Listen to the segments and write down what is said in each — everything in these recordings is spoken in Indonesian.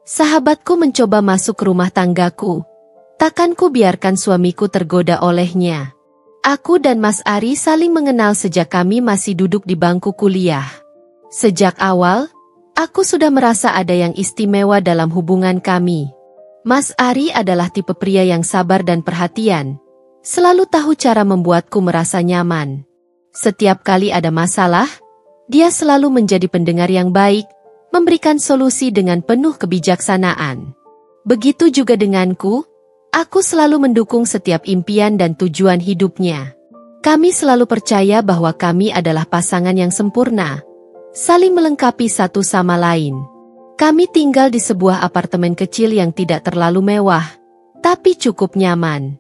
Sahabatku mencoba masuk ke rumah tanggaku. Takkan ku biarkan suamiku tergoda olehnya. Aku dan Mas Ari saling mengenal sejak kami masih duduk di bangku kuliah. Sejak awal, aku sudah merasa ada yang istimewa dalam hubungan kami. Mas Ari adalah tipe pria yang sabar dan perhatian. Selalu tahu cara membuatku merasa nyaman. Setiap kali ada masalah, dia selalu menjadi pendengar yang baik, memberikan solusi dengan penuh kebijaksanaan. Begitu juga denganku. Aku selalu mendukung setiap impian dan tujuan hidupnya. Kami selalu percaya bahwa kami adalah pasangan yang sempurna, saling melengkapi satu sama lain. Kami tinggal di sebuah apartemen kecil yang tidak terlalu mewah, tapi cukup nyaman.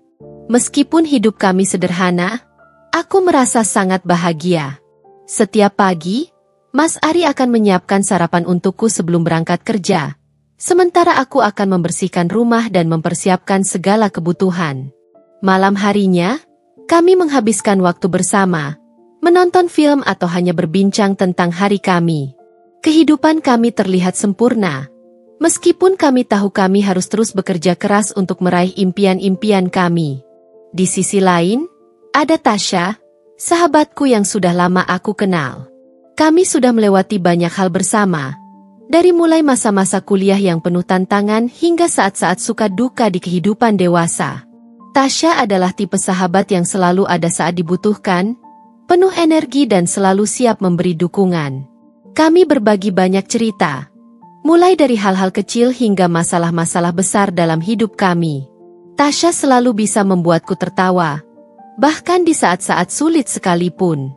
Meskipun hidup kami sederhana, aku merasa sangat bahagia. Setiap pagi, Mas Ari akan menyiapkan sarapan untukku sebelum berangkat kerja. Sementara aku akan membersihkan rumah dan mempersiapkan segala kebutuhan. Malam harinya, kami menghabiskan waktu bersama, menonton film atau hanya berbincang tentang hari kami. Kehidupan kami terlihat sempurna. Meskipun kami tahu kami harus terus bekerja keras untuk meraih impian-impian kami. Di sisi lain, ada Tasya, sahabatku yang sudah lama aku kenal. Kami sudah melewati banyak hal bersama. Dari mulai masa-masa kuliah yang penuh tantangan hingga saat-saat suka duka di kehidupan dewasa. Tasya adalah tipe sahabat yang selalu ada saat dibutuhkan, penuh energi dan selalu siap memberi dukungan. Kami berbagi banyak cerita, mulai dari hal-hal kecil hingga masalah-masalah besar dalam hidup kami. Tasya selalu bisa membuatku tertawa, bahkan di saat-saat sulit sekalipun.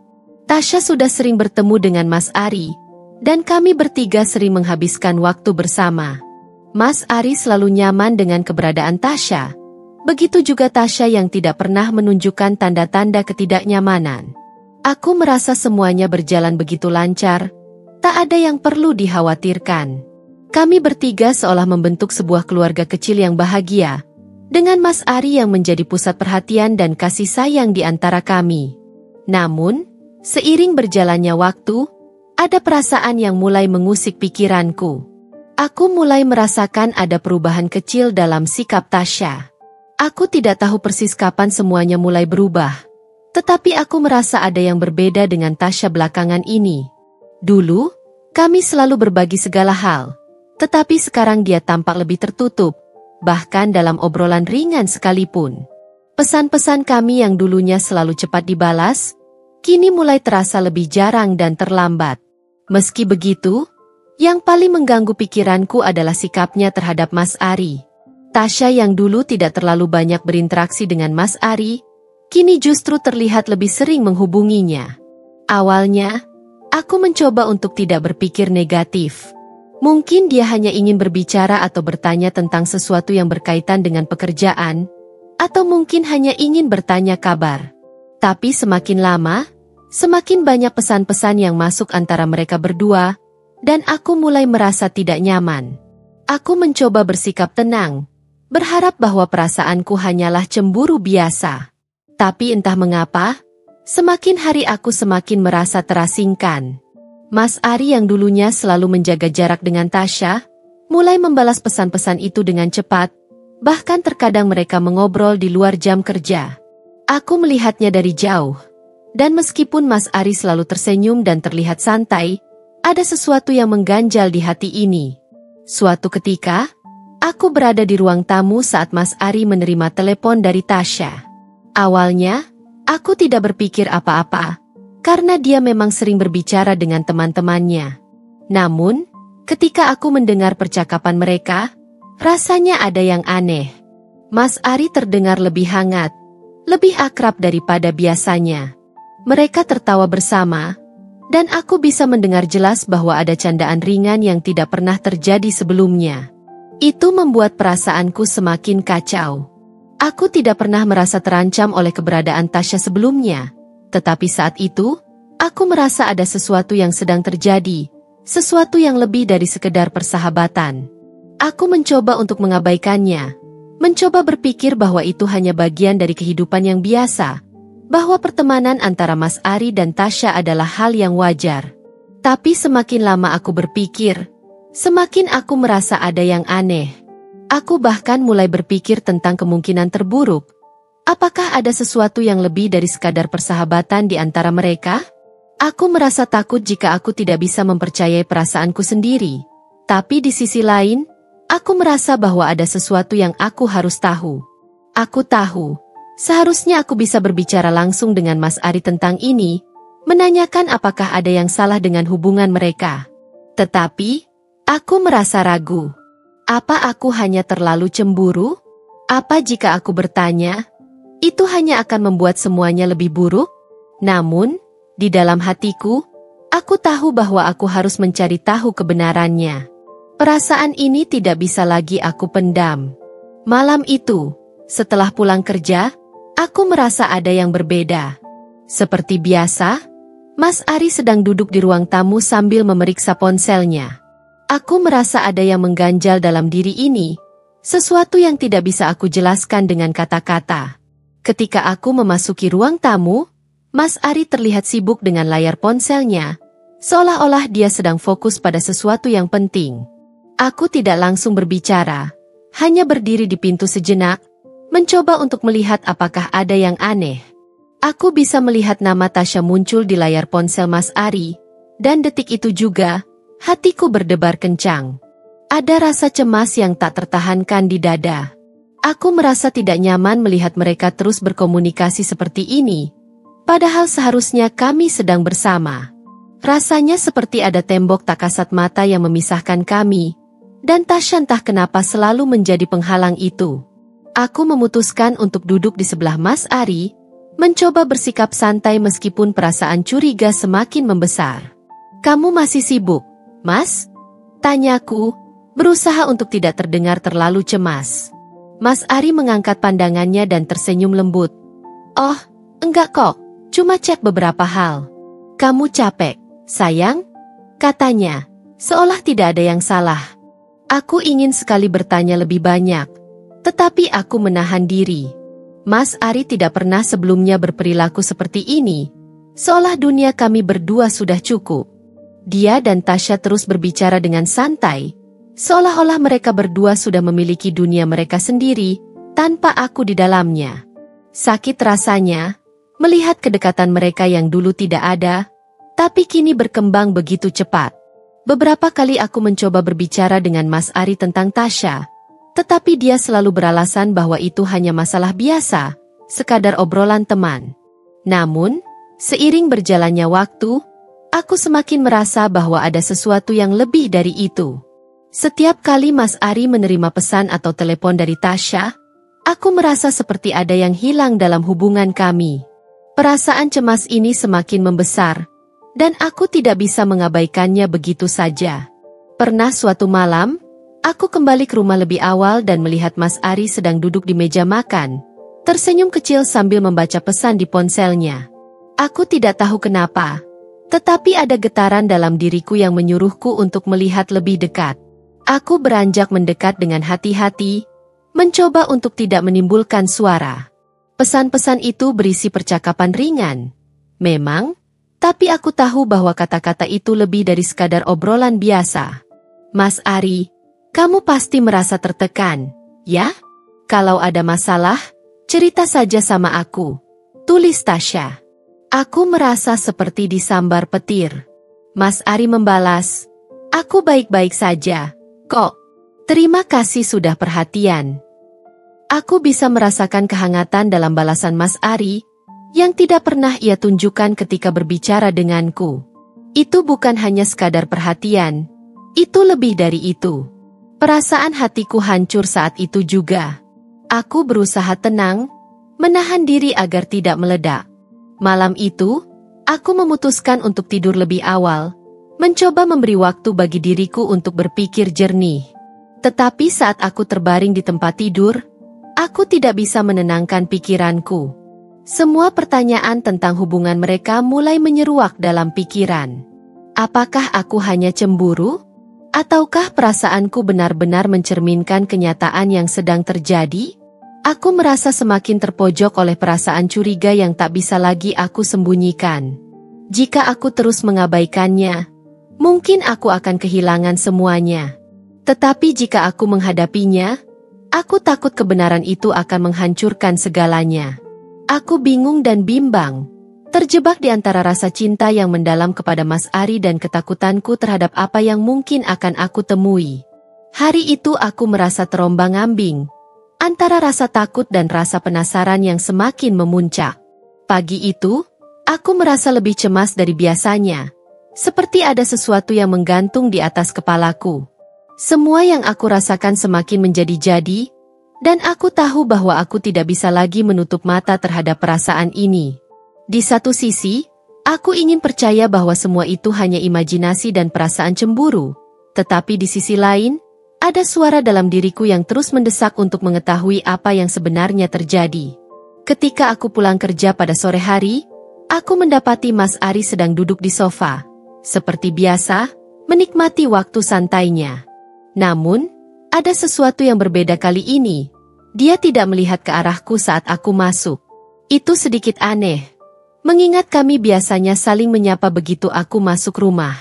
Tasya sudah sering bertemu dengan Mas Ari, dan kami bertiga sering menghabiskan waktu bersama. Mas Ari selalu nyaman dengan keberadaan Tasya. Begitu juga Tasya yang tidak pernah menunjukkan tanda-tanda ketidaknyamanan. Aku merasa semuanya berjalan begitu lancar, tak ada yang perlu dikhawatirkan. Kami bertiga seolah membentuk sebuah keluarga kecil yang bahagia, dengan Mas Ari yang menjadi pusat perhatian dan kasih sayang di antara kami. Namun, seiring berjalannya waktu, ada perasaan yang mulai mengusik pikiranku. Aku mulai merasakan ada perubahan kecil dalam sikap Tasya. Aku tidak tahu persis kapan semuanya mulai berubah. Tetapi aku merasa ada yang berbeda dengan Tasya belakangan ini. Dulu, kami selalu berbagi segala hal. Tetapi sekarang dia tampak lebih tertutup, bahkan dalam obrolan ringan sekalipun. Pesan-pesan kami yang dulunya selalu cepat dibalas, kini mulai terasa lebih jarang dan terlambat. Meski begitu, yang paling mengganggu pikiranku adalah sikapnya terhadap Mas Ari. Tasya yang dulu tidak terlalu banyak berinteraksi dengan Mas Ari, kini justru terlihat lebih sering menghubunginya. Awalnya, aku mencoba untuk tidak berpikir negatif. Mungkin dia hanya ingin berbicara atau bertanya tentang sesuatu yang berkaitan dengan pekerjaan, atau mungkin hanya ingin bertanya kabar. Tapi semakin lama, semakin banyak pesan-pesan yang masuk antara mereka berdua, dan aku mulai merasa tidak nyaman. Aku mencoba bersikap tenang, berharap bahwa perasaanku hanyalah cemburu biasa. Tapi entah mengapa, semakin hari aku semakin merasa terasingkan. Mas Ari yang dulunya selalu menjaga jarak dengan Tasya, mulai membalas pesan-pesan itu dengan cepat, bahkan terkadang mereka mengobrol di luar jam kerja. Aku melihatnya dari jauh. Dan meskipun Mas Ari selalu tersenyum dan terlihat santai, ada sesuatu yang mengganjal di hati ini. Suatu ketika, aku berada di ruang tamu saat Mas Ari menerima telepon dari Tasya. Awalnya, aku tidak berpikir apa-apa, karena dia memang sering berbicara dengan teman-temannya. Namun, ketika aku mendengar percakapan mereka, rasanya ada yang aneh. Mas Ari terdengar lebih hangat, lebih akrab daripada biasanya. Mereka tertawa bersama, dan aku bisa mendengar jelas bahwa ada candaan ringan yang tidak pernah terjadi sebelumnya. Itu membuat perasaanku semakin kacau. Aku tidak pernah merasa terancam oleh keberadaan Tasya sebelumnya, tetapi saat itu, aku merasa ada sesuatu yang sedang terjadi, sesuatu yang lebih dari sekedar persahabatan. Aku mencoba untuk mengabaikannya, mencoba berpikir bahwa itu hanya bagian dari kehidupan yang biasa, bahwa pertemanan antara Mas Ari dan Tasya adalah hal yang wajar. Tapi semakin lama aku berpikir, Semakin aku merasa ada yang aneh. Aku bahkan mulai berpikir tentang kemungkinan terburuk. Apakah ada sesuatu yang lebih dari sekadar persahabatan di antara mereka? Aku merasa takut jika aku tidak bisa mempercayai perasaanku sendiri. Tapi di sisi lain, aku merasa bahwa ada sesuatu yang aku harus tahu. Aku tahu, seharusnya aku bisa berbicara langsung dengan Mas Ari tentang ini, menanyakan apakah ada yang salah dengan hubungan mereka. Tetapi, aku merasa ragu. Apa aku hanya terlalu cemburu? Apa jika aku bertanya, itu hanya akan membuat semuanya lebih buruk? Namun, di dalam hatiku, aku tahu bahwa aku harus mencari tahu kebenarannya. Perasaan ini tidak bisa lagi aku pendam. Malam itu, setelah pulang kerja, aku merasa ada yang berbeda. Seperti biasa, Mas Ari sedang duduk di ruang tamu sambil memeriksa ponselnya. Aku merasa ada yang mengganjal dalam diri ini, sesuatu yang tidak bisa aku jelaskan dengan kata-kata. Ketika aku memasuki ruang tamu, Mas Ari terlihat sibuk dengan layar ponselnya, seolah-olah dia sedang fokus pada sesuatu yang penting. Aku tidak langsung berbicara, hanya berdiri di pintu sejenak, mencoba untuk melihat apakah ada yang aneh. Aku bisa melihat nama Tasya muncul di layar ponsel Mas Ari, dan detik itu juga, hatiku berdebar kencang. Ada rasa cemas yang tak tertahankan di dada. Aku merasa tidak nyaman melihat mereka terus berkomunikasi seperti ini, padahal seharusnya kami sedang bersama. Rasanya seperti ada tembok tak kasat mata yang memisahkan kami, dan Tasya entah kenapa selalu menjadi penghalang itu. Aku memutuskan untuk duduk di sebelah Mas Ari, mencoba bersikap santai meskipun perasaan curiga semakin membesar. "Kamu masih sibuk, Mas?" tanyaku, berusaha untuk tidak terdengar terlalu cemas. Mas Ari mengangkat pandangannya dan tersenyum lembut. "Oh, enggak kok, cuma cek beberapa hal." "Kamu capek, sayang?" katanya, seolah tidak ada yang salah. Aku ingin sekali bertanya lebih banyak, tetapi aku menahan diri. Mas Ari tidak pernah sebelumnya berperilaku seperti ini, seolah dunia kami berdua sudah cukup. Dia dan Tasya terus berbicara dengan santai, seolah-olah mereka berdua sudah memiliki dunia mereka sendiri, tanpa aku di dalamnya. Sakit rasanya, melihat kedekatan mereka yang dulu tidak ada, tapi kini berkembang begitu cepat. Beberapa kali aku mencoba berbicara dengan Mas Ari tentang Tasya, tetapi dia selalu beralasan bahwa itu hanya masalah biasa, sekadar obrolan teman. Namun, seiring berjalannya waktu, aku semakin merasa bahwa ada sesuatu yang lebih dari itu. Setiap kali Mas Ari menerima pesan atau telepon dari Tasya, aku merasa seperti ada yang hilang dalam hubungan kami. Perasaan cemas ini semakin membesar, dan aku tidak bisa mengabaikannya begitu saja. Pernah suatu malam, aku kembali ke rumah lebih awal dan melihat Mas Ari sedang duduk di meja makan, tersenyum kecil sambil membaca pesan di ponselnya. Aku tidak tahu kenapa, tetapi ada getaran dalam diriku yang menyuruhku untuk melihat lebih dekat. Aku beranjak mendekat dengan hati-hati, mencoba untuk tidak menimbulkan suara. Pesan-pesan itu berisi percakapan ringan. Memang, tapi aku tahu bahwa kata-kata itu lebih dari sekadar obrolan biasa. "Mas Ari, kamu pasti merasa tertekan, ya? Kalau ada masalah, cerita saja sama aku," tulis Tasya. Aku merasa seperti disambar petir. Mas Ari membalas, "Aku baik-baik saja, kok. Terima kasih sudah perhatian." Aku bisa merasakan kehangatan dalam balasan Mas Ari, yang tidak pernah ia tunjukkan ketika berbicara denganku. Itu bukan hanya sekadar perhatian, itu lebih dari itu. Perasaan hatiku hancur saat itu juga. Aku berusaha tenang, menahan diri agar tidak meledak. Malam itu, aku memutuskan untuk tidur lebih awal, mencoba memberi waktu bagi diriku untuk berpikir jernih. Tetapi saat aku terbaring di tempat tidur, aku tidak bisa menenangkan pikiranku. Semua pertanyaan tentang hubungan mereka mulai menyeruak dalam pikiran. Apakah aku hanya cemburu? Ataukah perasaanku benar-benar mencerminkan kenyataan yang sedang terjadi? Aku merasa semakin terpojok oleh perasaan curiga yang tak bisa lagi aku sembunyikan. Jika aku terus mengabaikannya, Mungkin aku akan kehilangan semuanya. Tetapi jika aku menghadapinya, aku takut kebenaran itu akan menghancurkan segalanya. Aku bingung dan bimbang, terjebak di antara rasa cinta yang mendalam kepada Mas Ari dan ketakutanku terhadap apa yang mungkin akan aku temui. Hari itu aku merasa terombang-ambing, antara rasa takut dan rasa penasaran yang semakin memuncak. Pagi itu, aku merasa lebih cemas dari biasanya, seperti ada sesuatu yang menggantung di atas kepalaku. Semua yang aku rasakan semakin menjadi-jadi, dan aku tahu bahwa aku tidak bisa lagi menutup mata terhadap perasaan ini. Di satu sisi, aku ingin percaya bahwa semua itu hanya imajinasi dan perasaan cemburu. Tetapi di sisi lain, ada suara dalam diriku yang terus mendesak untuk mengetahui apa yang sebenarnya terjadi. Ketika aku pulang kerja pada sore hari, aku mendapati Mas Ari sedang duduk di sofa. Seperti biasa, menikmati waktu santainya. Namun, ada sesuatu yang berbeda kali ini. Dia tidak melihat ke arahku saat aku masuk. Itu sedikit aneh. Mengingat kami biasanya saling menyapa begitu aku masuk rumah.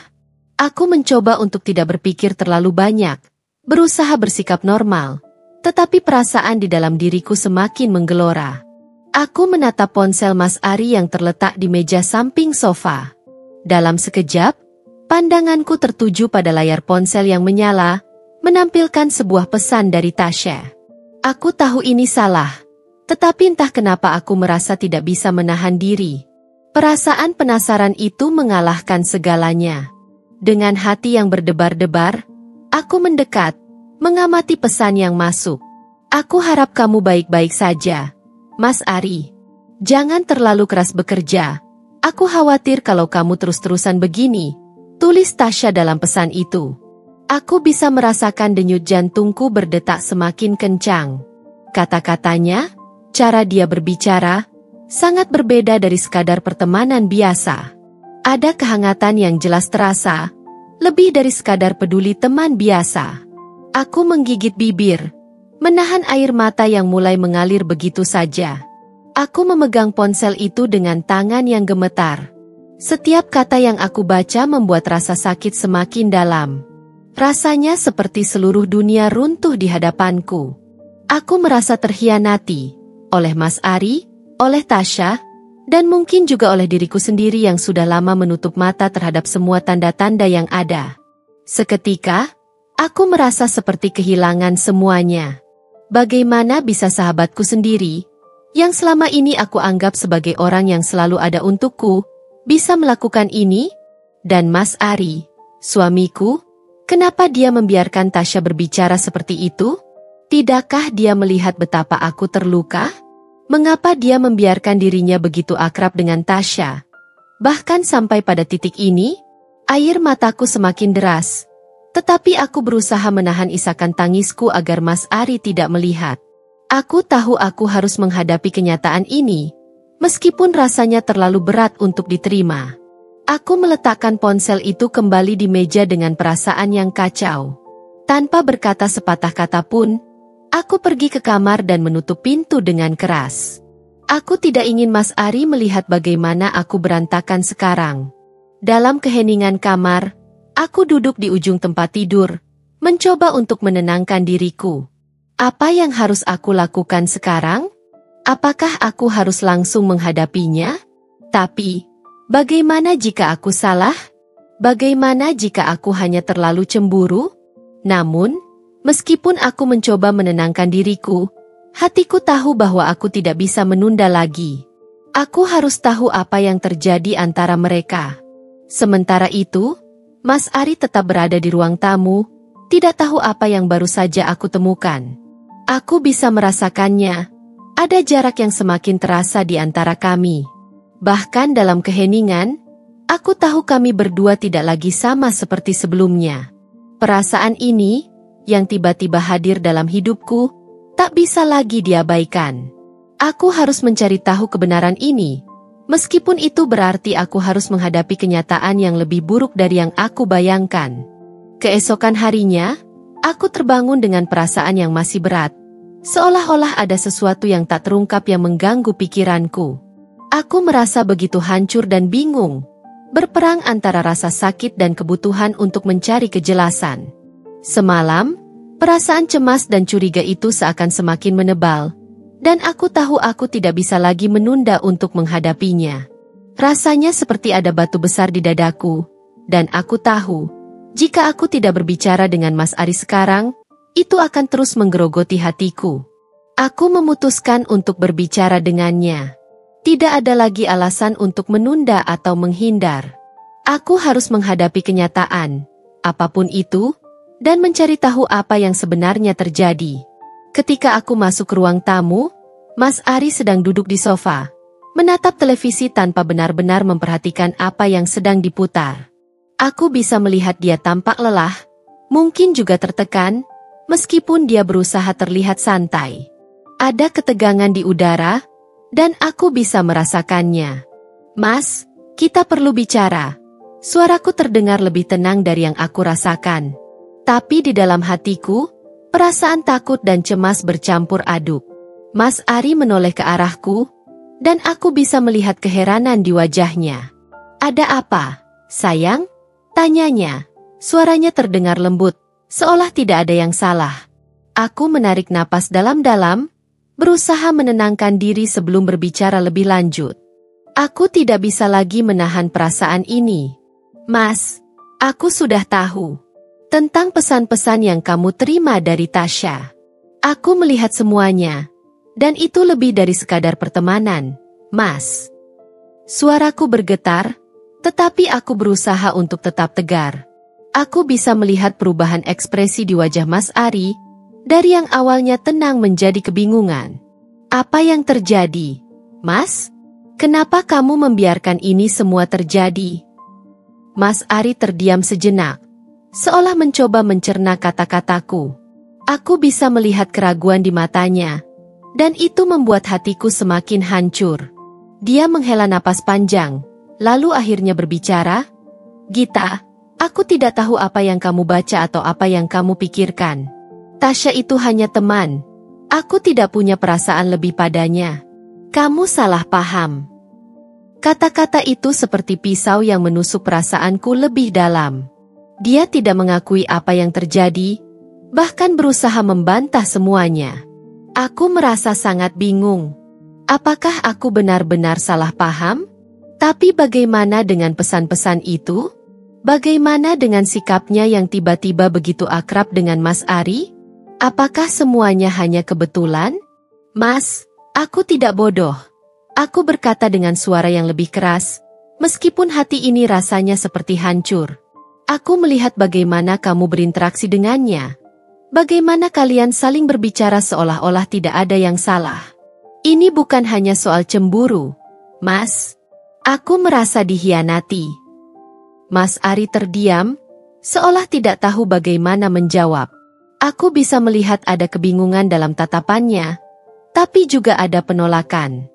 Aku mencoba untuk tidak berpikir terlalu banyak, berusaha bersikap normal. Tetapi perasaan di dalam diriku semakin menggelora. Aku menatap ponsel Mas Ari yang terletak di meja samping sofa. Dalam sekejap, pandanganku tertuju pada layar ponsel yang menyala, menampilkan sebuah pesan dari Tasya. Aku tahu ini salah, tetapi entah kenapa aku merasa tidak bisa menahan diri. Perasaan penasaran itu mengalahkan segalanya. Dengan hati yang berdebar-debar, aku mendekat, mengamati pesan yang masuk. Aku harap kamu baik-baik saja, Mas Ari. Jangan terlalu keras bekerja. Aku khawatir kalau kamu terus-terusan begini, tulis Tasya dalam pesan itu. Aku bisa merasakan denyut jantungku berdetak semakin kencang. Kata-katanya, cara dia berbicara, sangat berbeda dari sekadar pertemanan biasa. Ada kehangatan yang jelas terasa, lebih dari sekadar peduli teman biasa. Aku menggigit bibir, menahan air mata yang mulai mengalir begitu saja. Aku memegang ponsel itu dengan tangan yang gemetar. Setiap kata yang aku baca membuat rasa sakit semakin dalam. Rasanya seperti seluruh dunia runtuh di hadapanku. Aku merasa terhianati oleh Mas Ari, oleh Tasya, dan mungkin juga oleh diriku sendiri yang sudah lama menutup mata terhadap semua tanda-tanda yang ada. Seketika, aku merasa seperti kehilangan semuanya. Bagaimana bisa sahabatku sendiri, yang selama ini aku anggap sebagai orang yang selalu ada untukku, bisa melakukan ini? Dan Mas Ari, suamiku, kenapa dia membiarkan Tasya berbicara seperti itu? Tidakkah dia melihat betapa aku terluka? Mengapa dia membiarkan dirinya begitu akrab dengan Tasya? Bahkan sampai pada titik ini, air mataku semakin deras. Tetapi aku berusaha menahan isakan tangisku agar Mas Ari tidak melihat. Aku tahu aku harus menghadapi kenyataan ini, meskipun rasanya terlalu berat untuk diterima. Aku meletakkan ponsel itu kembali di meja dengan perasaan yang kacau. Tanpa berkata sepatah kata pun, aku pergi ke kamar dan menutup pintu dengan keras. Aku tidak ingin Mas Ari melihat bagaimana aku berantakan sekarang. Dalam keheningan kamar, aku duduk di ujung tempat tidur, mencoba untuk menenangkan diriku. Apa yang harus aku lakukan sekarang? Apakah aku harus langsung menghadapinya? Tapi, bagaimana jika aku salah? Bagaimana jika aku hanya terlalu cemburu? Namun, meskipun aku mencoba menenangkan diriku, hatiku tahu bahwa aku tidak bisa menunda lagi. Aku harus tahu apa yang terjadi antara mereka. Sementara itu, Mas Ari tetap berada di ruang tamu, tidak tahu apa yang baru saja aku temukan. Aku bisa merasakannya. Ada jarak yang semakin terasa di antara kami. Bahkan dalam keheningan, aku tahu kami berdua tidak lagi sama seperti sebelumnya. Perasaan ini, yang tiba-tiba hadir dalam hidupku, tak bisa lagi diabaikan. Aku harus mencari tahu kebenaran ini, meskipun itu berarti aku harus menghadapi kenyataan yang lebih buruk dari yang aku bayangkan. Keesokan harinya, aku terbangun dengan perasaan yang masih berat, seolah-olah ada sesuatu yang tak terungkap yang mengganggu pikiranku. Aku merasa begitu hancur dan bingung. berperang antara rasa sakit dan kebutuhan untuk mencari kejelasan. Semalam, perasaan cemas dan curiga itu seakan semakin menebal, dan aku tahu aku tidak bisa lagi menunda untuk menghadapinya. Rasanya seperti ada batu besar di dadaku, dan aku tahu, jika aku tidak berbicara dengan Mas Ari sekarang, itu akan terus menggerogoti hatiku. Aku memutuskan untuk berbicara dengannya. Tidak ada lagi alasan untuk menunda atau menghindar. Aku harus menghadapi kenyataan, apapun itu, dan mencari tahu apa yang sebenarnya terjadi. Ketika aku masuk ruang tamu, Mas Ari sedang duduk di sofa, menatap televisi tanpa benar-benar memperhatikan apa yang sedang diputar. Aku bisa melihat dia tampak lelah, mungkin juga tertekan, meskipun dia berusaha terlihat santai. Ada ketegangan di udara, dan aku bisa merasakannya. Mas, kita perlu bicara. Suaraku terdengar lebih tenang dari yang aku rasakan. Tapi di dalam hatiku, perasaan takut dan cemas bercampur aduk. Mas Ari menoleh ke arahku, dan aku bisa melihat keheranan di wajahnya. Ada apa, sayang? Tanyanya. Suaranya terdengar lembut, seolah tidak ada yang salah. Aku menarik napas dalam-dalam, berusaha menenangkan diri sebelum berbicara lebih lanjut. Aku tidak bisa lagi menahan perasaan ini. Mas, aku sudah tahu tentang pesan-pesan yang kamu terima dari Tasya. Aku melihat semuanya, dan itu lebih dari sekadar pertemanan, Mas. Suaraku bergetar, tetapi aku berusaha untuk tetap tegar. Aku bisa melihat perubahan ekspresi di wajah Mas Ari, dari yang awalnya tenang menjadi kebingungan. Apa yang terjadi, Mas? Kenapa kamu membiarkan ini semua terjadi? Mas Ari terdiam sejenak, seolah mencoba mencerna kata-kataku. Aku bisa melihat keraguan di matanya, dan itu membuat hatiku semakin hancur. Dia menghela napas panjang, lalu akhirnya berbicara, "Gita, aku tidak tahu apa yang kamu baca atau apa yang kamu pikirkan. Tasya itu hanya teman. Aku tidak punya perasaan lebih padanya. Kamu salah paham." Kata-kata itu seperti pisau yang menusuk perasaanku lebih dalam. Dia tidak mengakui apa yang terjadi, bahkan berusaha membantah semuanya. Aku merasa sangat bingung. Apakah aku benar-benar salah paham? Tapi bagaimana dengan pesan-pesan itu? Bagaimana dengan sikapnya yang tiba-tiba begitu akrab dengan Mas Ari? Apakah semuanya hanya kebetulan? Mas, aku tidak bodoh. Aku berkata dengan suara yang lebih keras, meskipun hati ini rasanya seperti hancur. Aku melihat bagaimana kamu berinteraksi dengannya. Bagaimana kalian saling berbicara seolah-olah tidak ada yang salah. Ini bukan hanya soal cemburu, Mas. Aku merasa dihianati. Mas Ari terdiam, seolah tidak tahu bagaimana menjawab. Aku bisa melihat ada kebingungan dalam tatapannya, tapi juga ada penolakan.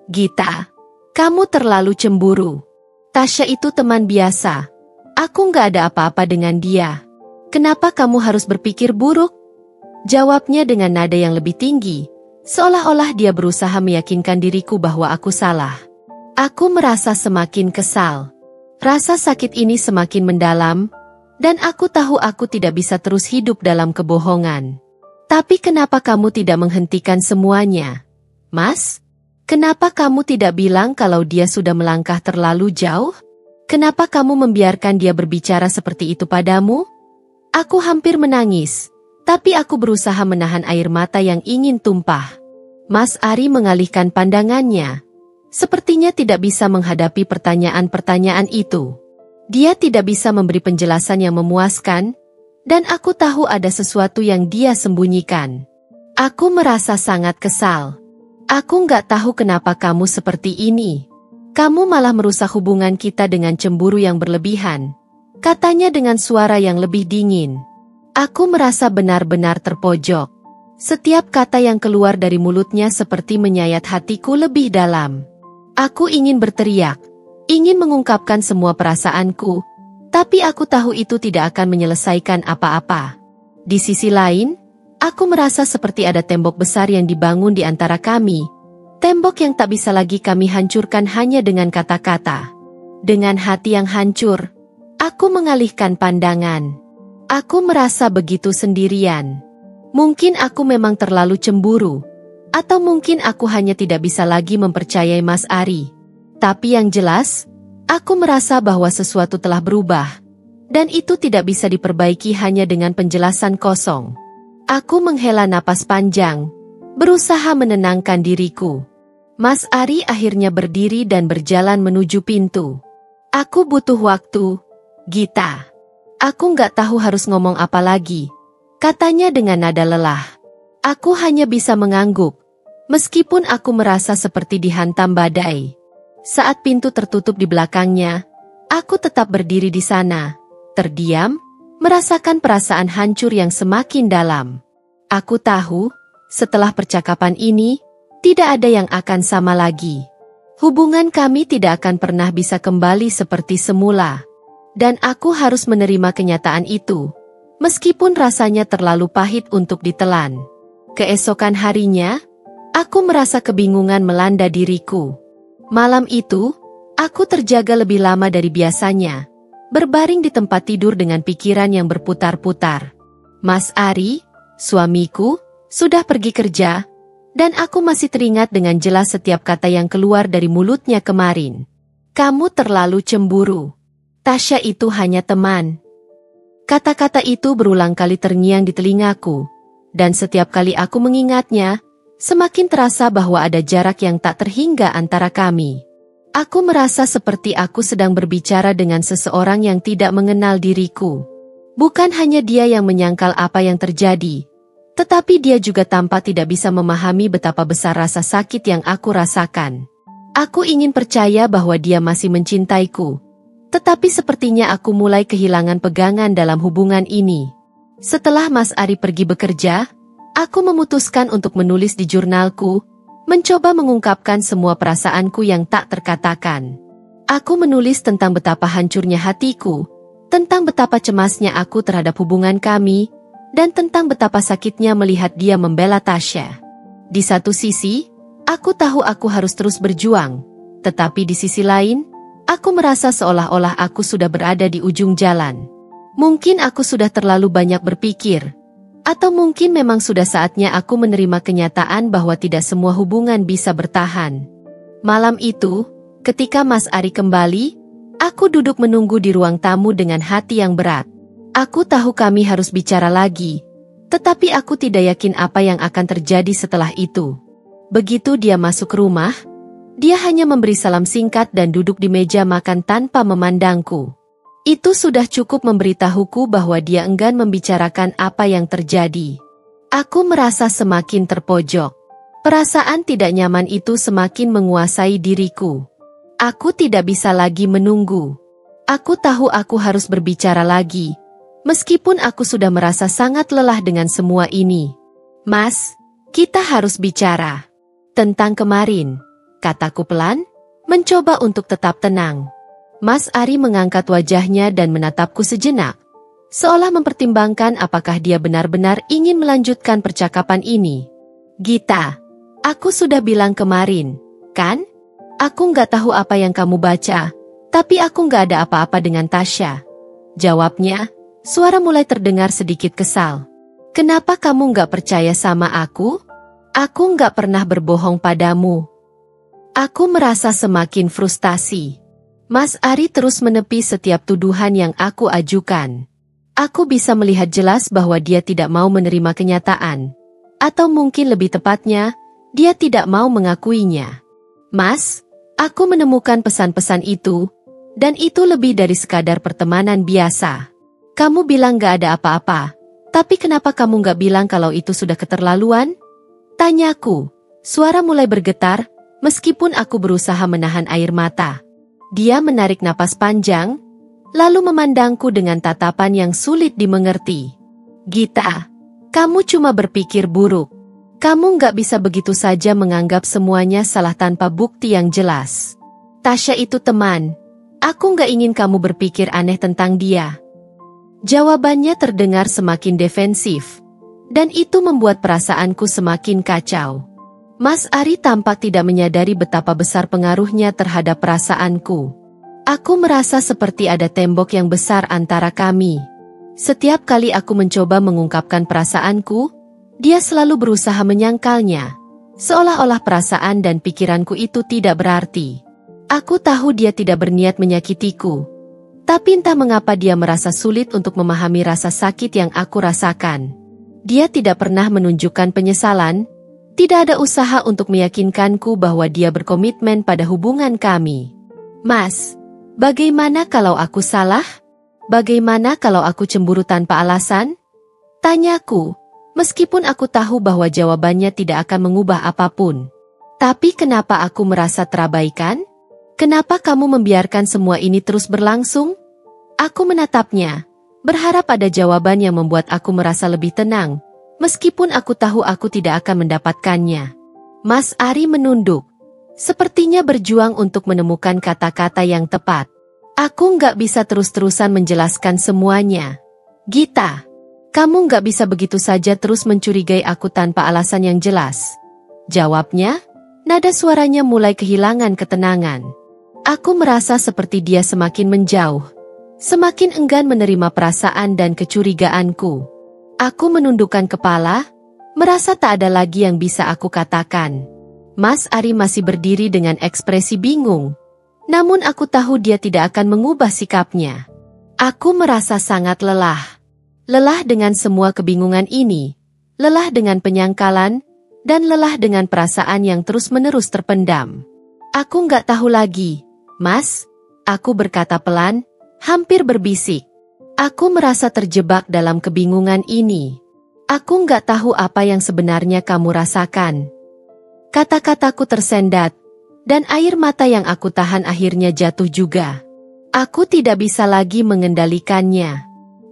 Gita, kamu terlalu cemburu. Tasya itu teman biasa. Aku nggak ada apa-apa dengan dia. Kenapa kamu harus berpikir buruk? Jawabnya dengan nada yang lebih tinggi, seolah-olah dia berusaha meyakinkan diriku bahwa aku salah. Aku merasa semakin kesal. Rasa sakit ini semakin mendalam, dan aku tahu aku tidak bisa terus hidup dalam kebohongan. Tapi kenapa kamu tidak menghentikan semuanya? Mas, kenapa kamu tidak bilang kalau dia sudah melangkah terlalu jauh? Kenapa kamu membiarkan dia berbicara seperti itu padamu? Aku hampir menangis, tapi aku berusaha menahan air mata yang ingin tumpah. Mas Ari mengalihkan pandangannya. Sepertinya tidak bisa menghadapi pertanyaan-pertanyaan itu. Dia tidak bisa memberi penjelasan yang memuaskan, dan aku tahu ada sesuatu yang dia sembunyikan. Aku merasa sangat kesal. Aku nggak tahu kenapa kamu seperti ini. Kamu malah merusak hubungan kita dengan cemburu yang berlebihan, katanya dengan suara yang lebih dingin. Aku merasa benar-benar terpojok. Setiap kata yang keluar dari mulutnya seperti menyayat hatiku lebih dalam. Aku ingin berteriak, ingin mengungkapkan semua perasaanku, tapi aku tahu itu tidak akan menyelesaikan apa-apa. Di sisi lain, aku merasa seperti ada tembok besar yang dibangun di antara kami, tembok yang tak bisa lagi kami hancurkan hanya dengan kata-kata. Dengan hati yang hancur, aku mengalihkan pandangan. Aku merasa begitu sendirian. Mungkin aku memang terlalu cemburu, atau mungkin aku hanya tidak bisa lagi mempercayai Mas Ari. Tapi yang jelas, aku merasa bahwa sesuatu telah berubah, dan itu tidak bisa diperbaiki hanya dengan penjelasan kosong. Aku menghela napas panjang, berusaha menenangkan diriku. Mas Ari akhirnya berdiri dan berjalan menuju pintu. Aku butuh waktu, Gita. Aku nggak tahu harus ngomong apa lagi, katanya dengan nada lelah. Aku hanya bisa mengangguk, meskipun aku merasa seperti dihantam badai. Saat pintu tertutup di belakangnya, aku tetap berdiri di sana, terdiam, merasakan perasaan hancur yang semakin dalam. Aku tahu, setelah percakapan ini, tidak ada yang akan sama lagi. Hubungan kami tidak akan pernah bisa kembali seperti semula. Dan aku harus menerima kenyataan itu, meskipun rasanya terlalu pahit untuk ditelan. Keesokan harinya, aku merasa kebingungan melanda diriku. Malam itu, aku terjaga lebih lama dari biasanya, berbaring di tempat tidur dengan pikiran yang berputar-putar. Mas Ari, suamiku, sudah pergi kerja, dan aku masih teringat dengan jelas setiap kata yang keluar dari mulutnya kemarin. Kamu terlalu cemburu. Tasya itu hanya teman. Kata-kata itu berulang kali terngiang di telingaku, dan setiap kali aku mengingatnya, semakin terasa bahwa ada jarak yang tak terhingga antara kami. Aku merasa seperti aku sedang berbicara dengan seseorang yang tidak mengenal diriku. Bukan hanya dia yang menyangkal apa yang terjadi, tetapi dia juga tampak tidak bisa memahami betapa besar rasa sakit yang aku rasakan. Aku ingin percaya bahwa dia masih mencintaiku, tetapi sepertinya aku mulai kehilangan pegangan dalam hubungan ini. Setelah Mas Ari pergi bekerja, aku memutuskan untuk menulis di jurnalku, mencoba mengungkapkan semua perasaanku yang tak terkatakan. Aku menulis tentang betapa hancurnya hatiku, tentang betapa cemasnya aku terhadap hubungan kami, dan tentang betapa sakitnya melihat dia membela Tasya. Di satu sisi, aku tahu aku harus terus berjuang, tetapi di sisi lain, aku merasa seolah-olah aku sudah berada di ujung jalan. Mungkin aku sudah terlalu banyak berpikir, atau mungkin memang sudah saatnya aku menerima kenyataan bahwa tidak semua hubungan bisa bertahan. Malam itu, ketika Mas Ari kembali, aku duduk menunggu di ruang tamu dengan hati yang berat. Aku tahu kami harus bicara lagi, tetapi aku tidak yakin apa yang akan terjadi setelah itu. Begitu dia masuk rumah, dia hanya memberi salam singkat dan duduk di meja makan tanpa memandangku. Itu sudah cukup memberitahuku bahwa dia enggan membicarakan apa yang terjadi. Aku merasa semakin terpojok. Perasaan tidak nyaman itu semakin menguasai diriku. Aku tidak bisa lagi menunggu. Aku tahu aku harus berbicara lagi. Meskipun aku sudah merasa sangat lelah dengan semua ini. Mas, kita harus bicara. Tentang kemarin, kataku pelan, mencoba untuk tetap tenang. Mas Ari mengangkat wajahnya dan menatapku sejenak, seolah mempertimbangkan apakah dia benar-benar ingin melanjutkan percakapan ini. Gita, aku sudah bilang kemarin, kan? Aku nggak tahu apa yang kamu baca, tapi aku nggak ada apa-apa dengan Tasya. Jawabnya. Suara mulai terdengar sedikit kesal. Kenapa kamu nggak percaya sama aku? Aku nggak pernah berbohong padamu. Aku merasa semakin frustasi. Mas Ari terus menepi setiap tuduhan yang aku ajukan. Aku bisa melihat jelas bahwa dia tidak mau menerima kenyataan. Atau mungkin lebih tepatnya, dia tidak mau mengakuinya. Mas, aku menemukan pesan-pesan itu, dan itu lebih dari sekadar pertemanan biasa. Kamu bilang gak ada apa-apa, tapi kenapa kamu gak bilang kalau itu sudah keterlaluan? Tanyaku. Suara mulai bergetar, meskipun aku berusaha menahan air mata. Dia menarik napas panjang, lalu memandangku dengan tatapan yang sulit dimengerti. Gita, kamu cuma berpikir buruk. Kamu gak bisa begitu saja menganggap semuanya salah tanpa bukti yang jelas. Tasya itu teman. Aku gak ingin kamu berpikir aneh tentang dia. Jawabannya terdengar semakin defensif, dan itu membuat perasaanku semakin kacau. Mas Ari tampak tidak menyadari betapa besar pengaruhnya terhadap perasaanku. Aku merasa seperti ada tembok yang besar antara kami. Setiap kali aku mencoba mengungkapkan perasaanku, dia selalu berusaha menyangkalnya. Seolah-olah perasaan dan pikiranku itu tidak berarti. Aku tahu dia tidak berniat menyakitiku. Tapi entah mengapa dia merasa sulit untuk memahami rasa sakit yang aku rasakan. Dia tidak pernah menunjukkan penyesalan, tidak ada usaha untuk meyakinkanku bahwa dia berkomitmen pada hubungan kami. Mas, bagaimana kalau aku salah? Bagaimana kalau aku cemburu tanpa alasan? Tanyaku, meskipun aku tahu bahwa jawabannya tidak akan mengubah apapun. Tapi kenapa aku merasa terabaikan? Kenapa kamu membiarkan semua ini terus berlangsung? Aku menatapnya, berharap ada jawaban yang membuat aku merasa lebih tenang, meskipun aku tahu aku tidak akan mendapatkannya. Mas Ari menunduk, sepertinya berjuang untuk menemukan kata-kata yang tepat. Aku nggak bisa terus-terusan menjelaskan semuanya. Gita, kamu nggak bisa begitu saja terus mencurigai aku tanpa alasan yang jelas. Jawabnya, nada suaranya mulai kehilangan ketenangan. Aku merasa seperti dia semakin menjauh, semakin enggan menerima perasaan dan kecurigaanku. Aku menundukkan kepala, merasa tak ada lagi yang bisa aku katakan. Mas Ari masih berdiri dengan ekspresi bingung, namun aku tahu dia tidak akan mengubah sikapnya. Aku merasa sangat lelah. Lelah dengan semua kebingungan ini, lelah dengan penyangkalan, dan lelah dengan perasaan yang terus-menerus terpendam. Aku nggak tahu lagi. Mas, aku berkata pelan, hampir berbisik. Aku merasa terjebak dalam kebingungan ini. Aku nggak tahu apa yang sebenarnya kamu rasakan. Kata-kataku tersendat, dan air mata yang aku tahan akhirnya jatuh juga. Aku tidak bisa lagi mengendalikannya.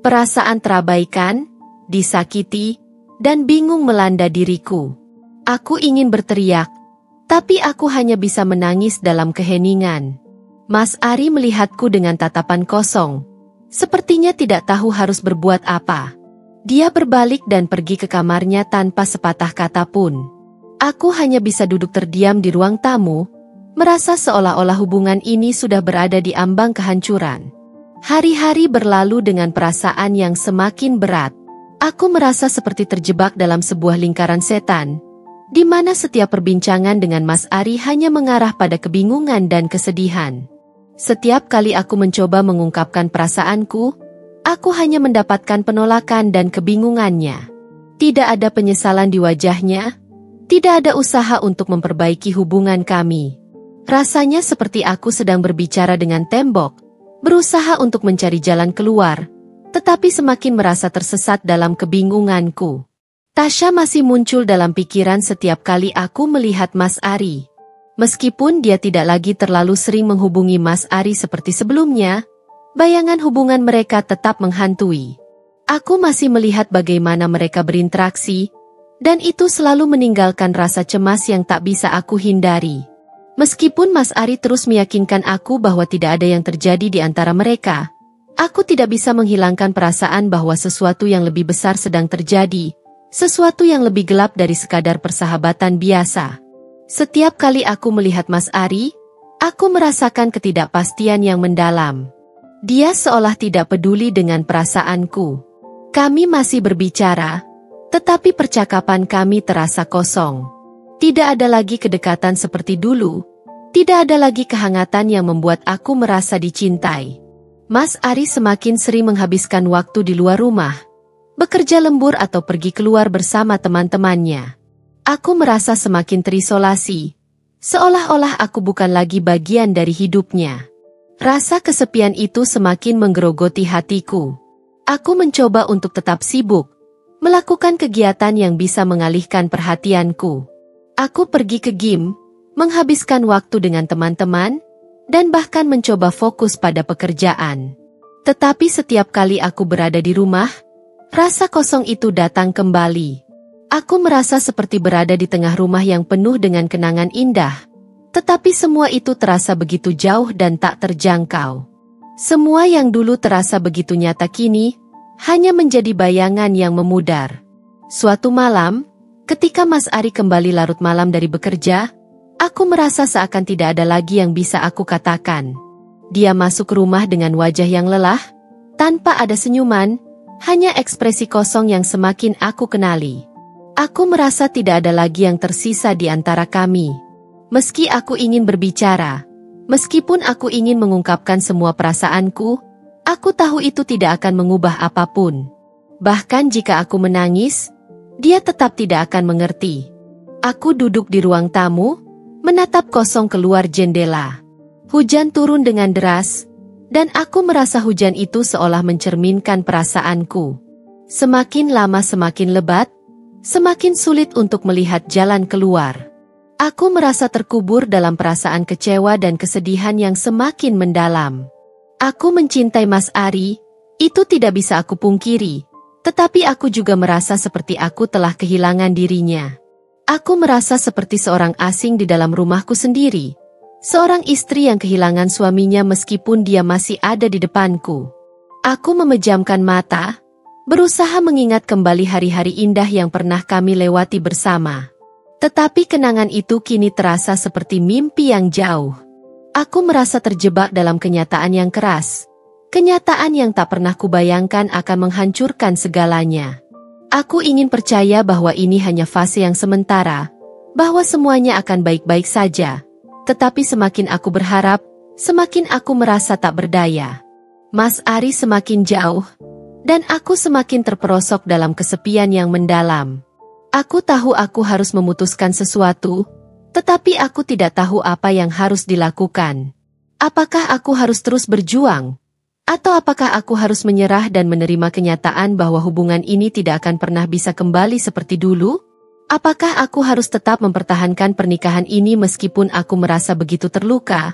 Perasaan terabaikan, disakiti, dan bingung melanda diriku. Aku ingin berteriak, tapi aku hanya bisa menangis dalam keheningan. Mas Ari melihatku dengan tatapan kosong. Sepertinya tidak tahu harus berbuat apa. Dia berbalik dan pergi ke kamarnya tanpa sepatah kata pun. Aku hanya bisa duduk terdiam di ruang tamu, merasa seolah-olah hubungan ini sudah berada di ambang kehancuran. Hari-hari berlalu dengan perasaan yang semakin berat. Aku merasa seperti terjebak dalam sebuah lingkaran setan, di mana setiap perbincangan dengan Mas Ari hanya mengarah pada kebingungan dan kesedihan. Setiap kali aku mencoba mengungkapkan perasaanku, aku hanya mendapatkan penolakan dan kebingungannya. Tidak ada penyesalan di wajahnya, tidak ada usaha untuk memperbaiki hubungan kami. Rasanya seperti aku sedang berbicara dengan tembok, berusaha untuk mencari jalan keluar, tetapi semakin merasa tersesat dalam kebingunganku. Tasya masih muncul dalam pikiran setiap kali aku melihat Mas Ari. Meskipun dia tidak lagi terlalu sering menghubungi Mas Ari seperti sebelumnya, bayangan hubungan mereka tetap menghantui. Aku masih melihat bagaimana mereka berinteraksi, dan itu selalu meninggalkan rasa cemas yang tak bisa aku hindari. Meskipun Mas Ari terus meyakinkan aku bahwa tidak ada yang terjadi di antara mereka, aku tidak bisa menghilangkan perasaan bahwa sesuatu yang lebih besar sedang terjadi, sesuatu yang lebih gelap dari sekadar persahabatan biasa. Setiap kali aku melihat Mas Ari, aku merasakan ketidakpastian yang mendalam. Dia seolah tidak peduli dengan perasaanku. Kami masih berbicara, tetapi percakapan kami terasa kosong. Tidak ada lagi kedekatan seperti dulu, tidak ada lagi kehangatan yang membuat aku merasa dicintai. Mas Ari semakin sering menghabiskan waktu di luar rumah, bekerja lembur atau pergi keluar bersama teman-temannya. Aku merasa semakin terisolasi, seolah-olah aku bukan lagi bagian dari hidupnya. Rasa kesepian itu semakin menggerogoti hatiku. Aku mencoba untuk tetap sibuk, melakukan kegiatan yang bisa mengalihkan perhatianku. Aku pergi ke gym, menghabiskan waktu dengan teman-teman, dan bahkan mencoba fokus pada pekerjaan. Tetapi setiap kali aku berada di rumah, rasa kosong itu datang kembali. Aku merasa seperti berada di tengah rumah yang penuh dengan kenangan indah, tetapi semua itu terasa begitu jauh dan tak terjangkau. Semua yang dulu terasa begitu nyata kini, hanya menjadi bayangan yang memudar. Suatu malam, ketika Mas Ari kembali larut malam dari bekerja, aku merasa seakan tidak ada lagi yang bisa aku katakan. Dia masuk rumah dengan wajah yang lelah, tanpa ada senyuman, hanya ekspresi kosong yang semakin aku kenali. Aku merasa tidak ada lagi yang tersisa di antara kami. Meski aku ingin berbicara, meskipun aku ingin mengungkapkan semua perasaanku, aku tahu itu tidak akan mengubah apapun. Bahkan jika aku menangis, dia tetap tidak akan mengerti. Aku duduk di ruang tamu, menatap kosong keluar jendela. Hujan turun dengan deras, dan aku merasa hujan itu seolah mencerminkan perasaanku. Semakin lama semakin lebat, semakin sulit untuk melihat jalan keluar. Aku merasa terkubur dalam perasaan kecewa dan kesedihan yang semakin mendalam. Aku mencintai Mas Ari, itu tidak bisa aku pungkiri, tetapi aku juga merasa seperti aku telah kehilangan dirinya. Aku merasa seperti seorang asing di dalam rumahku sendiri, seorang istri yang kehilangan suaminya meskipun dia masih ada di depanku. Aku memejamkan mata, berusaha mengingat kembali hari-hari indah yang pernah kami lewati bersama. Tetapi kenangan itu kini terasa seperti mimpi yang jauh. Aku merasa terjebak dalam kenyataan yang keras. Kenyataan yang tak pernah kubayangkan akan menghancurkan segalanya. Aku ingin percaya bahwa ini hanya fase yang sementara, bahwa semuanya akan baik-baik saja. Tetapi semakin aku berharap, semakin aku merasa tak berdaya. Mas Ari semakin jauh, dan aku semakin terperosok dalam kesepian yang mendalam. Aku tahu aku harus memutuskan sesuatu, tetapi aku tidak tahu apa yang harus dilakukan. Apakah aku harus terus berjuang? Atau apakah aku harus menyerah dan menerima kenyataan bahwa hubungan ini tidak akan pernah bisa kembali seperti dulu? Apakah aku harus tetap mempertahankan pernikahan ini meskipun aku merasa begitu terluka?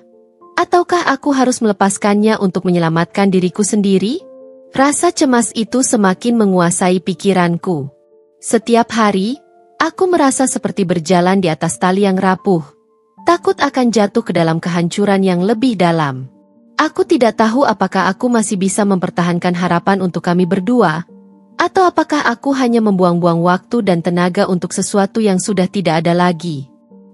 Ataukah aku harus melepaskannya untuk menyelamatkan diriku sendiri? Rasa cemas itu semakin menguasai pikiranku. Setiap hari, aku merasa seperti berjalan di atas tali yang rapuh, takut akan jatuh ke dalam kehancuran yang lebih dalam. Aku tidak tahu apakah aku masih bisa mempertahankan harapan untuk kami berdua, atau apakah aku hanya membuang-buang waktu dan tenaga untuk sesuatu yang sudah tidak ada lagi.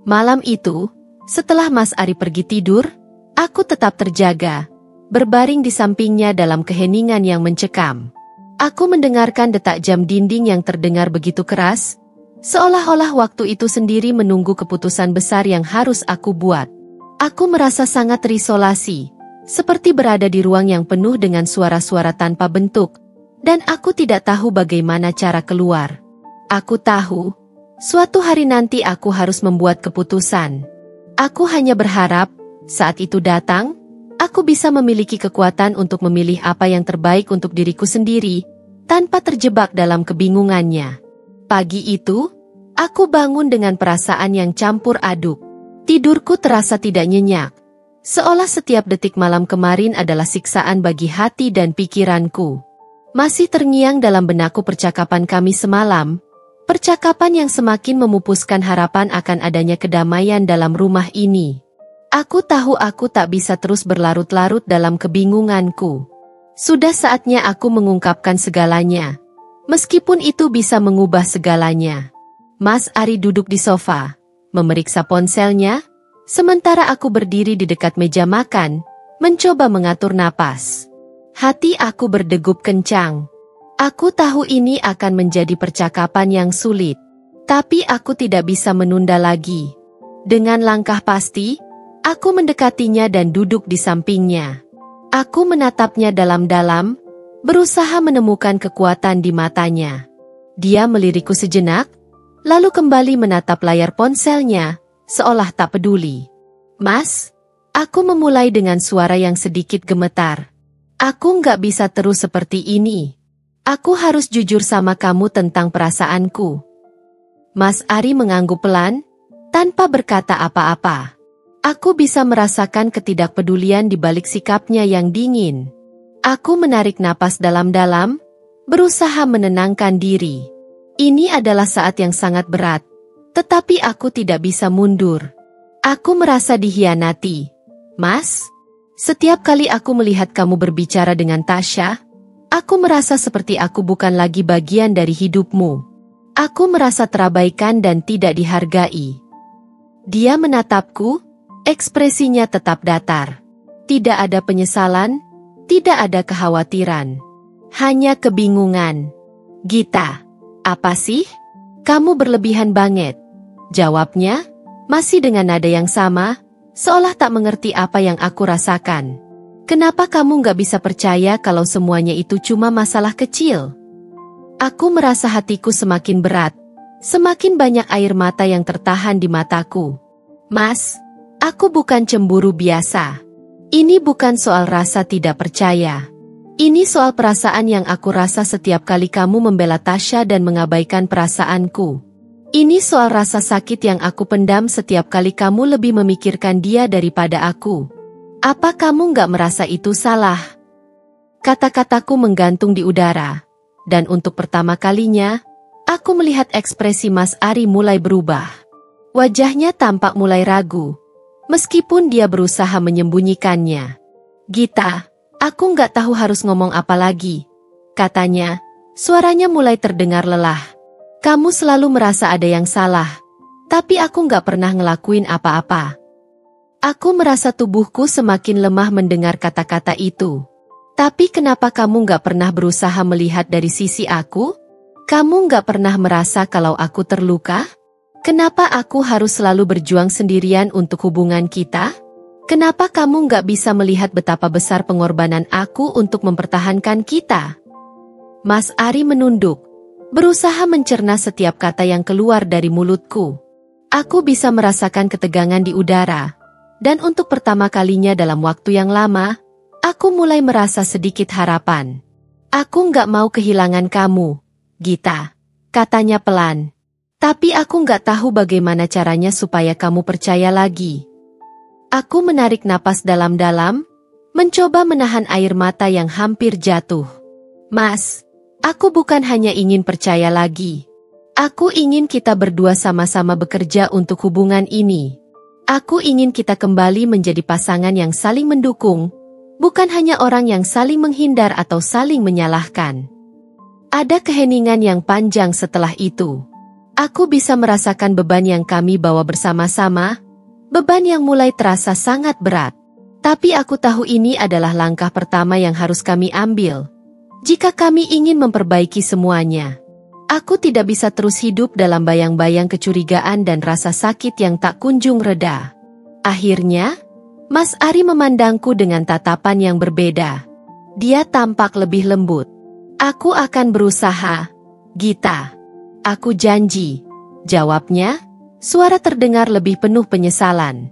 Malam itu, setelah Mas Ari pergi tidur, aku tetap terjaga, berbaring di sampingnya dalam keheningan yang mencekam. Aku mendengarkan detak jam dinding yang terdengar begitu keras, seolah-olah waktu itu sendiri menunggu keputusan besar yang harus aku buat. Aku merasa sangat terisolasi, seperti berada di ruang yang penuh dengan suara-suara tanpa bentuk, dan aku tidak tahu bagaimana cara keluar. Aku tahu, suatu hari nanti aku harus membuat keputusan. Aku hanya berharap, saat itu datang, aku bisa memiliki kekuatan untuk memilih apa yang terbaik untuk diriku sendiri, tanpa terjebak dalam kebingungannya. Pagi itu, aku bangun dengan perasaan yang campur aduk. Tidurku terasa tidak nyenyak, seolah setiap detik malam kemarin adalah siksaan bagi hati dan pikiranku. Masih terngiang dalam benakku percakapan kami semalam, percakapan yang semakin memupuskan harapan akan adanya kedamaian dalam rumah ini. Aku tahu aku tak bisa terus berlarut-larut dalam kebingunganku. Sudah saatnya aku mengungkapkan segalanya, meskipun itu bisa mengubah segalanya. Mas Ari duduk di sofa, memeriksa ponselnya, sementara aku berdiri di dekat meja makan, mencoba mengatur napas. Hati aku berdegup kencang. Aku tahu ini akan menjadi percakapan yang sulit, tapi aku tidak bisa menunda lagi. Dengan langkah pasti, aku mendekatinya dan duduk di sampingnya. Aku menatapnya dalam-dalam, berusaha menemukan kekuatan di matanya. Dia melirikku sejenak, lalu kembali menatap layar ponselnya, seolah tak peduli. Mas, aku memulai dengan suara yang sedikit gemetar. Aku nggak bisa terus seperti ini. Aku harus jujur sama kamu tentang perasaanku. Mas Ari mengangguk pelan, tanpa berkata apa-apa. Aku bisa merasakan ketidakpedulian di balik sikapnya yang dingin. Aku menarik napas dalam-dalam, berusaha menenangkan diri. Ini adalah saat yang sangat berat, tetapi aku tidak bisa mundur. Aku merasa dihianati. Mas, setiap kali aku melihat kamu berbicara dengan Tasya, aku merasa seperti aku bukan lagi bagian dari hidupmu. Aku merasa terabaikan dan tidak dihargai. Dia menatapku, ekspresinya tetap datar. Tidak ada penyesalan, tidak ada kekhawatiran. Hanya kebingungan. Gita, apa sih? Kamu berlebihan banget. Jawabnya, masih dengan nada yang sama, seolah tak mengerti apa yang aku rasakan. Kenapa kamu gak bisa percaya kalau semuanya itu cuma masalah kecil? Aku merasa hatiku semakin berat. Semakin banyak air mata yang tertahan di mataku. Mas, aku bukan cemburu biasa. Ini bukan soal rasa tidak percaya. Ini soal perasaan yang aku rasa setiap kali kamu membela Tasya dan mengabaikan perasaanku. Ini soal rasa sakit yang aku pendam setiap kali kamu lebih memikirkan dia daripada aku. Apa kamu gak merasa itu salah? Kata-kataku menggantung di udara. Dan untuk pertama kalinya, aku melihat ekspresi Mas Ari mulai berubah. Wajahnya tampak mulai ragu, meskipun dia berusaha menyembunyikannya. Gita, aku nggak tahu harus ngomong apa lagi, katanya. Suaranya mulai terdengar lelah. Kamu selalu merasa ada yang salah, tapi aku nggak pernah ngelakuin apa-apa. Aku merasa tubuhku semakin lemah mendengar kata-kata itu. Tapi kenapa kamu nggak pernah berusaha melihat dari sisi aku? Kamu nggak pernah merasa kalau aku terluka? Kenapa aku harus selalu berjuang sendirian untuk hubungan kita? Kenapa kamu nggak bisa melihat betapa besar pengorbanan aku untuk mempertahankan kita? Mas Ari menunduk, berusaha mencerna setiap kata yang keluar dari mulutku. Aku bisa merasakan ketegangan di udara, dan untuk pertama kalinya dalam waktu yang lama, aku mulai merasa sedikit harapan. Aku nggak mau kehilangan kamu, Gita, katanya pelan. Tapi aku nggak tahu bagaimana caranya supaya kamu percaya lagi. Aku menarik napas dalam-dalam, mencoba menahan air mata yang hampir jatuh. Mas, aku bukan hanya ingin percaya lagi. Aku ingin kita berdua sama-sama bekerja untuk hubungan ini. Aku ingin kita kembali menjadi pasangan yang saling mendukung, bukan hanya orang yang saling menghindar atau saling menyalahkan. Ada keheningan yang panjang setelah itu. Aku bisa merasakan beban yang kami bawa bersama-sama, beban yang mulai terasa sangat berat. Tapi aku tahu ini adalah langkah pertama yang harus kami ambil. Jika kami ingin memperbaiki semuanya, aku tidak bisa terus hidup dalam bayang-bayang kecurigaan dan rasa sakit yang tak kunjung reda. Akhirnya, Mas Ari memandangku dengan tatapan yang berbeda. Dia tampak lebih lembut. Aku akan berusaha, Gita. Aku janji, jawabnya, suara terdengar lebih penuh penyesalan.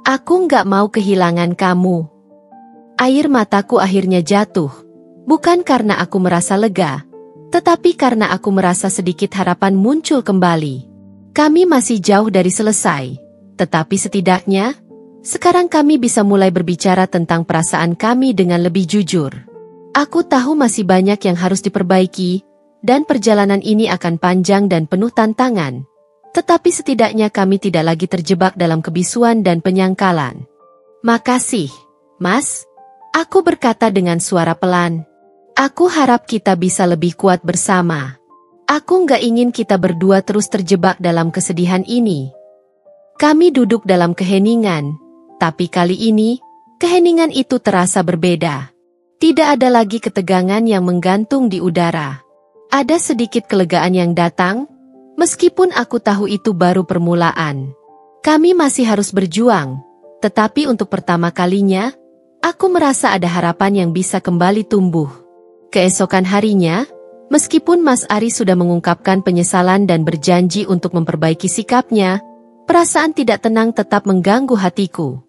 Aku nggak mau kehilangan kamu. Air mataku akhirnya jatuh, bukan karena aku merasa lega, tetapi karena aku merasa sedikit harapan muncul kembali. Kami masih jauh dari selesai, tetapi setidaknya, sekarang kami bisa mulai berbicara tentang perasaan kami dengan lebih jujur. Aku tahu masih banyak yang harus diperbaiki, dan perjalanan ini akan panjang dan penuh tantangan. Tetapi setidaknya kami tidak lagi terjebak dalam kebisuan dan penyangkalan. Makasih, Mas. Aku berkata dengan suara pelan. Aku harap kita bisa lebih kuat bersama. Aku nggak ingin kita berdua terus terjebak dalam kesedihan ini. Kami duduk dalam keheningan, tapi kali ini, keheningan itu terasa berbeda. Tidak ada lagi ketegangan yang menggantung di udara. Ada sedikit kelegaan yang datang, meskipun aku tahu itu baru permulaan. Kami masih harus berjuang, tetapi untuk pertama kalinya, aku merasa ada harapan yang bisa kembali tumbuh. Keesokan harinya, meskipun Mas Ari sudah mengungkapkan penyesalan dan berjanji untuk memperbaiki sikapnya, perasaan tidak tenang tetap mengganggu hatiku.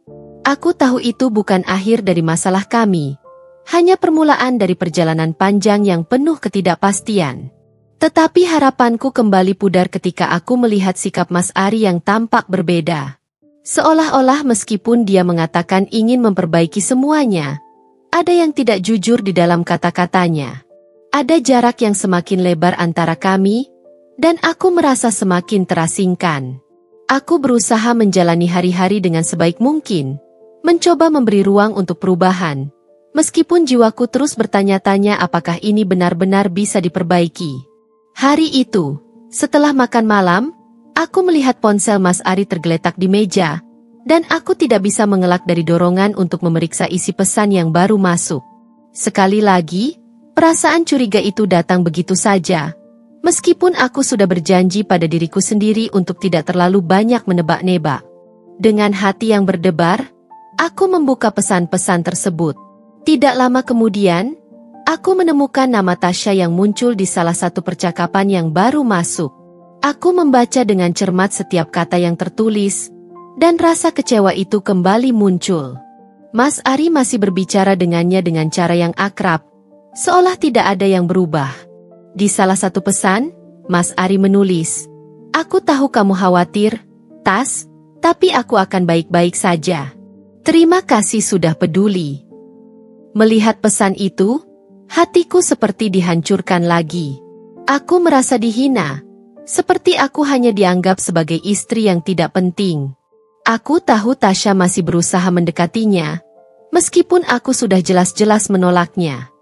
Aku tahu itu bukan akhir dari masalah kami. Hanya permulaan dari perjalanan panjang yang penuh ketidakpastian. Tetapi harapanku kembali pudar ketika aku melihat sikap Mas Ari yang tampak berbeda. Seolah-olah meskipun dia mengatakan ingin memperbaiki semuanya, ada yang tidak jujur di dalam kata-katanya. Ada jarak yang semakin lebar antara kami, dan aku merasa semakin terasingkan. Aku berusaha menjalani hari-hari dengan sebaik mungkin, mencoba memberi ruang untuk perubahan. Meskipun jiwaku terus bertanya-tanya apakah ini benar-benar bisa diperbaiki. Hari itu, setelah makan malam, aku melihat ponsel Mas Ari tergeletak di meja, Dan aku tidak bisa mengelak dari dorongan untuk memeriksa isi pesan yang baru masuk. Sekali lagi, perasaan curiga itu datang begitu saja. Meskipun aku sudah berjanji pada diriku sendiri untuk tidak terlalu banyak menebak-nebak. Dengan hati yang berdebar, aku membuka pesan-pesan tersebut. Tidak lama kemudian, aku menemukan nama Tasya yang muncul di salah satu percakapan yang baru masuk. Aku membaca dengan cermat setiap kata yang tertulis, dan rasa kecewa itu kembali muncul. Mas Ari masih berbicara dengannya dengan cara yang akrab, seolah tidak ada yang berubah. Di salah satu pesan, Mas Ari menulis, "Aku tahu kamu khawatir, Tas, tapi aku akan baik-baik saja. Terima kasih sudah peduli." Melihat pesan itu, hatiku seperti dihancurkan lagi. Aku merasa dihina, seperti aku hanya dianggap sebagai istri yang tidak penting. Aku tahu Tasya masih berusaha mendekatinya, meskipun aku sudah jelas-jelas menolaknya.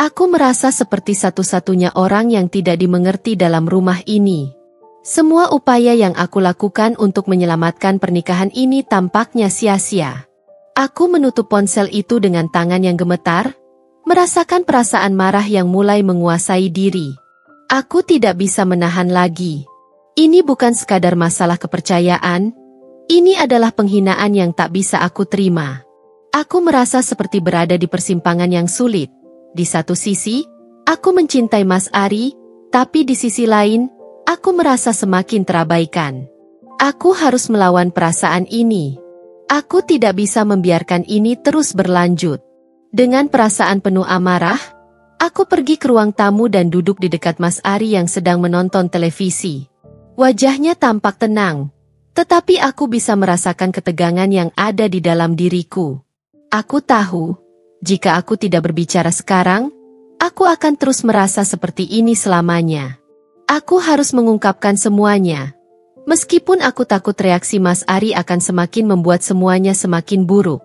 Aku merasa seperti satu-satunya orang yang tidak dimengerti dalam rumah ini. Semua upaya yang aku lakukan untuk menyelamatkan pernikahan ini tampaknya sia-sia. Aku menutup ponsel itu dengan tangan yang gemetar, merasakan perasaan marah yang mulai menguasai diri. Aku tidak bisa menahan lagi. Ini bukan sekadar masalah kepercayaan, ini adalah penghinaan yang tak bisa aku terima. Aku merasa seperti berada di persimpangan yang sulit. Di satu sisi, aku mencintai Mas Ari, tapi di sisi lain, aku merasa semakin terabaikan. Aku harus melawan perasaan ini. Aku tidak bisa membiarkan ini terus berlanjut. Dengan perasaan penuh amarah, aku pergi ke ruang tamu dan duduk di dekat Mas Ari yang sedang menonton televisi. Wajahnya tampak tenang, tetapi aku bisa merasakan ketegangan yang ada di dalam diriku. Aku tahu, jika aku tidak berbicara sekarang, aku akan terus merasa seperti ini selamanya. Aku harus mengungkapkan semuanya. Meskipun aku takut reaksi Mas Ari akan semakin membuat semuanya semakin buruk.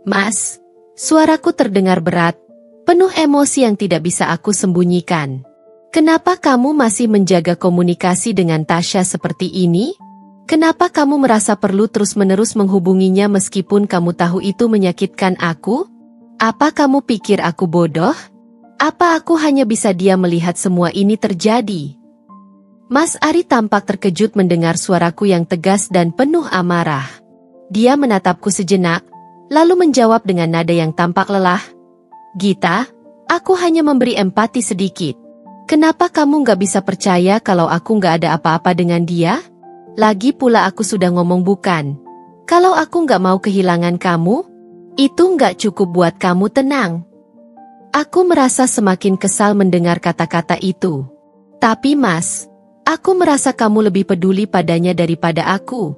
"Mas," suaraku terdengar berat, penuh emosi yang tidak bisa aku sembunyikan. "Kenapa kamu masih menjaga komunikasi dengan Tasya seperti ini? Kenapa kamu merasa perlu terus-menerus menghubunginya meskipun kamu tahu itu menyakitkan aku? Apa kamu pikir aku bodoh? Apa aku hanya bisa diam melihat semua ini terjadi?" Mas Ari tampak terkejut mendengar suaraku yang tegas dan penuh amarah. Dia menatapku sejenak, lalu menjawab dengan nada yang tampak lelah, "Gita, aku hanya memberi empati sedikit. Kenapa kamu gak bisa percaya kalau aku gak ada apa-apa dengan dia? Lagi pula aku sudah ngomong bukan. Kalau aku gak mau kehilangan kamu, itu nggak cukup buat kamu tenang." Aku merasa semakin kesal mendengar kata-kata itu. "Tapi Mas, aku merasa kamu lebih peduli padanya daripada aku.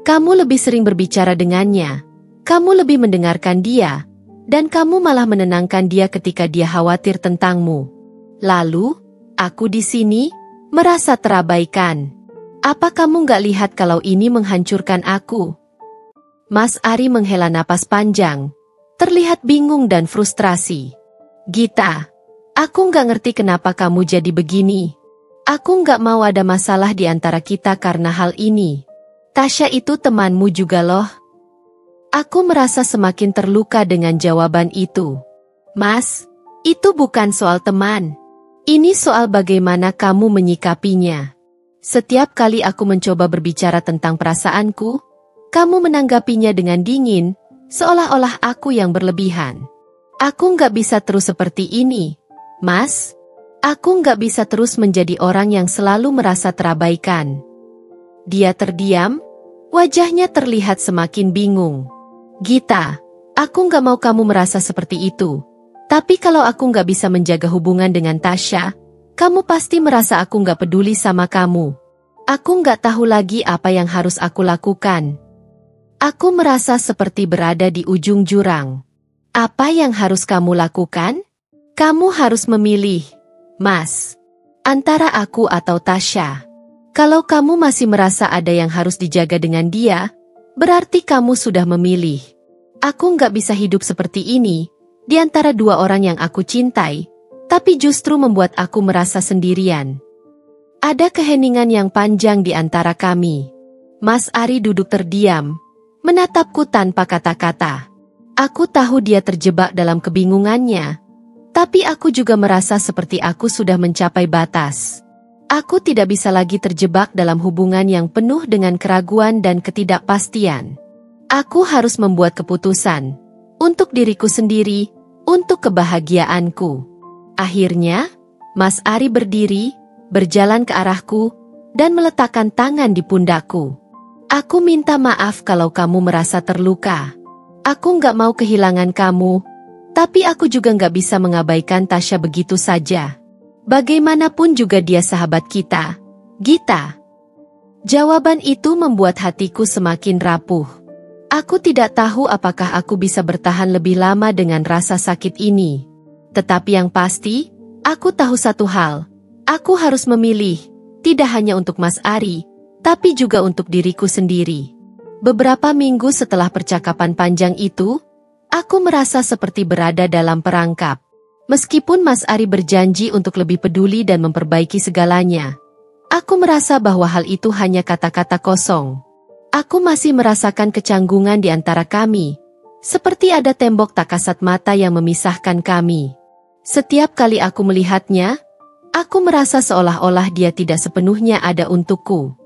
Kamu lebih sering berbicara dengannya. Kamu lebih mendengarkan dia. Dan kamu malah menenangkan dia ketika dia khawatir tentangmu. Lalu, aku di sini, merasa terabaikan. Apa kamu nggak lihat kalau ini menghancurkan aku?" Mas Ari menghela napas panjang, terlihat bingung dan frustrasi. "Gita, aku nggak ngerti kenapa kamu jadi begini. Aku nggak mau ada masalah di antara kita karena hal ini. Tasya itu temanmu juga loh." Aku merasa semakin terluka dengan jawaban itu. "Mas, itu bukan soal teman. Ini soal bagaimana kamu menyikapinya. Setiap kali aku mencoba berbicara tentang perasaanku, kamu menanggapinya dengan dingin, seolah-olah aku yang berlebihan. Aku nggak bisa terus seperti ini, Mas. Aku nggak bisa terus menjadi orang yang selalu merasa terabaikan." Dia terdiam, wajahnya terlihat semakin bingung. "Gita, aku nggak mau kamu merasa seperti itu. Tapi kalau aku nggak bisa menjaga hubungan dengan Tasya, kamu pasti merasa aku nggak peduli sama kamu. Aku nggak tahu lagi apa yang harus aku lakukan. Aku merasa seperti berada di ujung jurang. Apa yang harus kamu lakukan? Kamu harus memilih, Mas, antara aku atau Tasya. Kalau kamu masih merasa ada yang harus dijaga dengan dia, berarti kamu sudah memilih. Aku nggak bisa hidup seperti ini, di antara dua orang yang aku cintai, tapi justru membuat aku merasa sendirian." Ada keheningan yang panjang di antara kami. Mas Ari duduk terdiam, menatapku tanpa kata-kata. Aku tahu dia terjebak dalam kebingungannya, tapi aku juga merasa seperti aku sudah mencapai batas. Aku tidak bisa lagi terjebak dalam hubungan yang penuh dengan keraguan dan ketidakpastian. Aku harus membuat keputusan untuk diriku sendiri, untuk kebahagiaanku. Akhirnya, Mas Ari berdiri, berjalan ke arahku, dan meletakkan tangan di pundakku. Aku minta maaf kalau kamu merasa terluka. Aku nggak mau kehilangan kamu, tapi aku juga nggak bisa mengabaikan Tasya begitu saja. Bagaimanapun juga dia sahabat kita, Gita. Jawaban itu membuat hatiku semakin rapuh. Aku tidak tahu apakah aku bisa bertahan lebih lama dengan rasa sakit ini. Tetapi yang pasti, aku tahu satu hal. Aku harus memilih, tidak hanya untuk Mas Ari, tapi juga untuk diriku sendiri. Beberapa minggu setelah percakapan panjang itu, aku merasa seperti berada dalam perangkap. Meskipun Mas Ari berjanji untuk lebih peduli dan memperbaiki segalanya, aku merasa bahwa hal itu hanya kata-kata kosong. Aku masih merasakan kecanggungan di antara kami, seperti ada tembok tak kasat mata yang memisahkan kami. Setiap kali aku melihatnya, aku merasa seolah-olah dia tidak sepenuhnya ada untukku.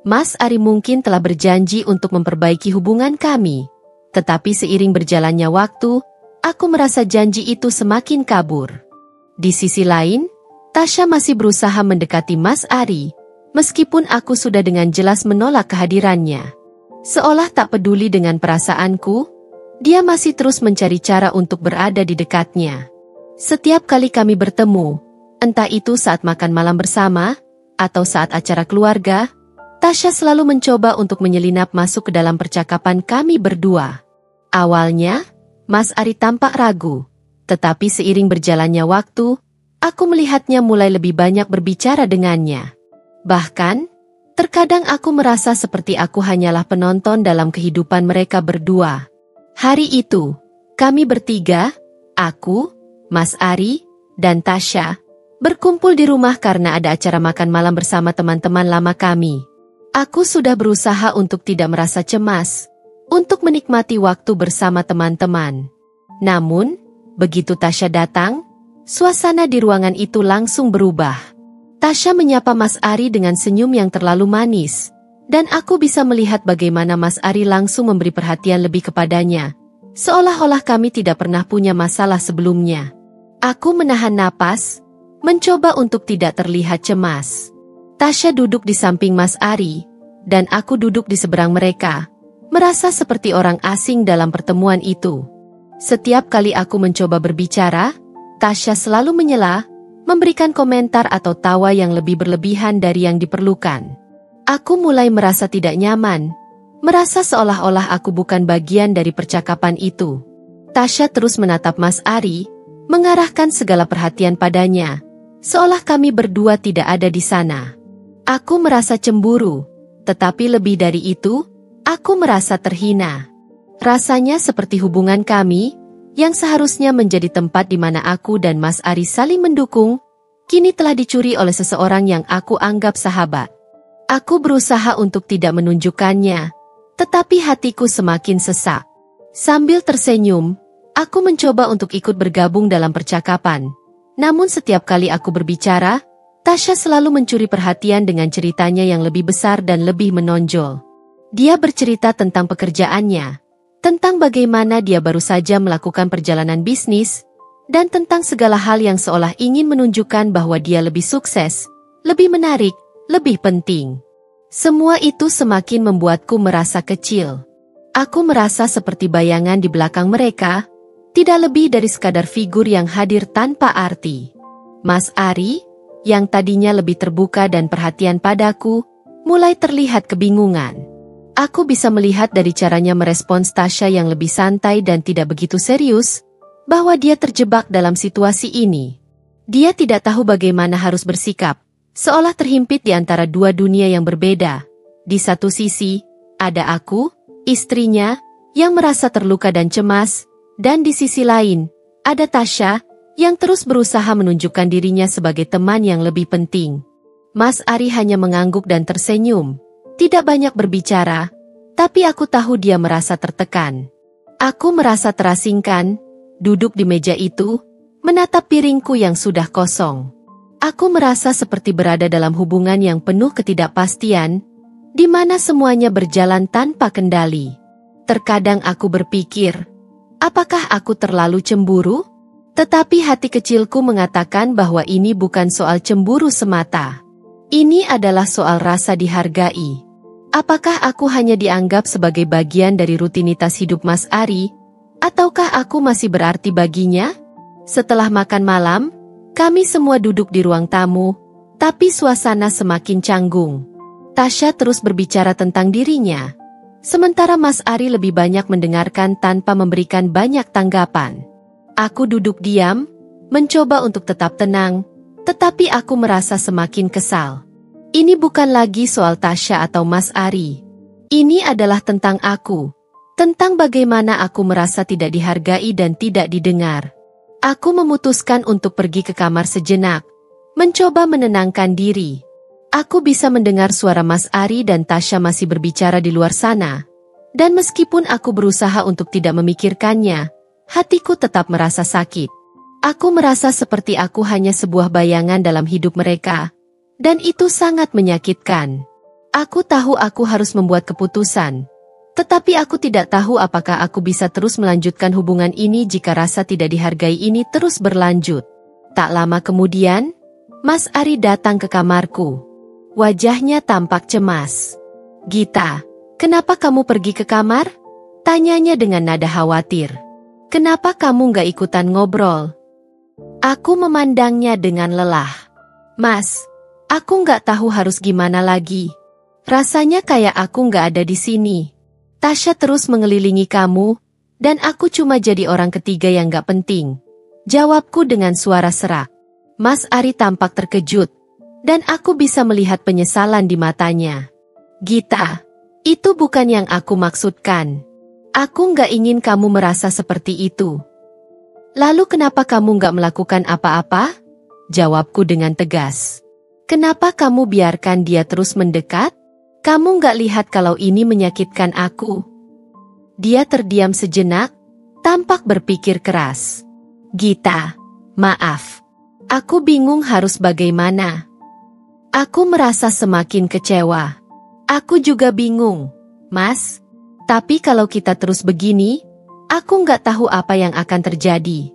Mas Ari mungkin telah berjanji untuk memperbaiki hubungan kami, tetapi seiring berjalannya waktu, aku merasa janji itu semakin kabur. Di sisi lain, Tasya masih berusaha mendekati Mas Ari, meskipun aku sudah dengan jelas menolak kehadirannya. Seolah tak peduli dengan perasaanku, dia masih terus mencari cara untuk berada di dekatnya. Setiap kali kami bertemu, entah itu saat makan malam bersama, atau saat acara keluarga, Tasya selalu mencoba untuk menyelinap masuk ke dalam percakapan kami berdua. Awalnya, Mas Ari tampak ragu, tetapi seiring berjalannya waktu, aku melihatnya mulai lebih banyak berbicara dengannya. Bahkan, terkadang aku merasa seperti aku hanyalah penonton dalam kehidupan mereka berdua. Hari itu, kami bertiga, aku, Mas Ari, dan Tasya, berkumpul di rumah karena ada acara makan malam bersama teman-teman lama kami. Aku sudah berusaha untuk tidak merasa cemas, untuk menikmati waktu bersama teman-teman. Namun, begitu Tasya datang, suasana di ruangan itu langsung berubah. Tasya menyapa Mas Ari dengan senyum yang terlalu manis, dan aku bisa melihat bagaimana Mas Ari langsung memberi perhatian lebih kepadanya, seolah-olah kami tidak pernah punya masalah sebelumnya. Aku menahan napas, mencoba untuk tidak terlihat cemas. Tasya duduk di samping Mas Ari, dan aku duduk di seberang mereka, merasa seperti orang asing dalam pertemuan itu. Setiap kali aku mencoba berbicara, Tasya selalu menyela, memberikan komentar atau tawa yang lebih berlebihan dari yang diperlukan. Aku mulai merasa tidak nyaman, merasa seolah-olah aku bukan bagian dari percakapan itu. Tasya terus menatap Mas Ari, mengarahkan segala perhatian padanya, seolah kami berdua tidak ada di sana. Aku merasa cemburu, tetapi lebih dari itu, aku merasa terhina. Rasanya seperti hubungan kami, yang seharusnya menjadi tempat di mana aku dan Mas Ari saling mendukung, kini telah dicuri oleh seseorang yang aku anggap sahabat. Aku berusaha untuk tidak menunjukkannya, tetapi hatiku semakin sesak. Sambil tersenyum, aku mencoba untuk ikut bergabung dalam percakapan. Namun setiap kali aku berbicara, Tasya selalu mencuri perhatian dengan ceritanya yang lebih besar dan lebih menonjol. Dia bercerita tentang pekerjaannya, tentang bagaimana dia baru saja melakukan perjalanan bisnis, dan tentang segala hal yang seolah ingin menunjukkan bahwa dia lebih sukses, lebih menarik, lebih penting. Semua itu semakin membuatku merasa kecil. Aku merasa seperti bayangan di belakang mereka, tidak lebih dari sekadar figur yang hadir tanpa arti. Mas Ari, yang tadinya lebih terbuka dan perhatian padaku, mulai terlihat kebingungan. Aku bisa melihat dari caranya merespons Tasya yang lebih santai dan tidak begitu serius, bahwa dia terjebak dalam situasi ini. Dia tidak tahu bagaimana harus bersikap, seolah terhimpit di antara dua dunia yang berbeda. Di satu sisi, ada aku, istrinya, yang merasa terluka dan cemas, dan di sisi lain, ada Tasya, yang terus berusaha menunjukkan dirinya sebagai teman yang lebih penting. Mas Ari hanya mengangguk dan tersenyum. Tidak banyak berbicara, Tapi aku tahu dia merasa tertekan. Aku merasa terasingkan, duduk di meja itu, menatap piringku yang sudah kosong. Aku merasa seperti berada dalam hubungan yang penuh ketidakpastian, di mana semuanya berjalan tanpa kendali. Terkadang aku berpikir, apakah aku terlalu cemburu? Tetapi hati kecilku mengatakan bahwa ini bukan soal cemburu semata. Ini adalah soal rasa dihargai. Apakah aku hanya dianggap sebagai bagian dari rutinitas hidup Mas Ari? Ataukah aku masih berarti baginya? Setelah makan malam, kami semua duduk di ruang tamu, tapi suasana semakin canggung. Tasya terus berbicara tentang dirinya. Sementara Mas Ari lebih banyak mendengarkan tanpa memberikan banyak tanggapan. Aku duduk diam, mencoba untuk tetap tenang, tetapi aku merasa semakin kesal. Ini bukan lagi soal Tasya atau Mas Ari. Ini adalah tentang aku. Tentang bagaimana aku merasa tidak dihargai dan tidak didengar. Aku memutuskan untuk pergi ke kamar sejenak, mencoba menenangkan diri. Aku bisa mendengar suara Mas Ari dan Tasya masih berbicara di luar sana. Dan meskipun aku berusaha untuk tidak memikirkannya, hatiku tetap merasa sakit. Aku merasa seperti aku hanya sebuah bayangan dalam hidup mereka. Dan itu sangat menyakitkan. Aku tahu aku harus membuat keputusan. Tetapi aku tidak tahu apakah aku bisa terus melanjutkan hubungan ini jika rasa tidak dihargai ini terus berlanjut. Tak lama kemudian, Mas Ari datang ke kamarku. Wajahnya tampak cemas. "Gita, kenapa kamu pergi ke kamar?" Tanyanya dengan nada khawatir. "Kenapa kamu nggak ikutan ngobrol?" Aku memandangnya dengan lelah. "Mas, aku nggak tahu harus gimana lagi. Rasanya kayak aku nggak ada di sini. Tasya terus mengelilingi kamu, dan aku cuma jadi orang ketiga yang nggak penting." Jawabku dengan suara serak. Mas Ari tampak terkejut, dan aku bisa melihat penyesalan di matanya. "Gita, itu bukan yang aku maksudkan. Aku nggak ingin kamu merasa seperti itu." "Lalu kenapa kamu nggak melakukan apa-apa?" Jawabku dengan tegas. "Kenapa kamu biarkan dia terus mendekat? Kamu nggak lihat kalau ini menyakitkan aku?" Dia terdiam sejenak, tampak berpikir keras. "Gita, maaf. Aku bingung harus bagaimana." Aku merasa semakin kecewa. "Aku juga bingung, Mas. Tapi kalau kita terus begini, aku nggak tahu apa yang akan terjadi."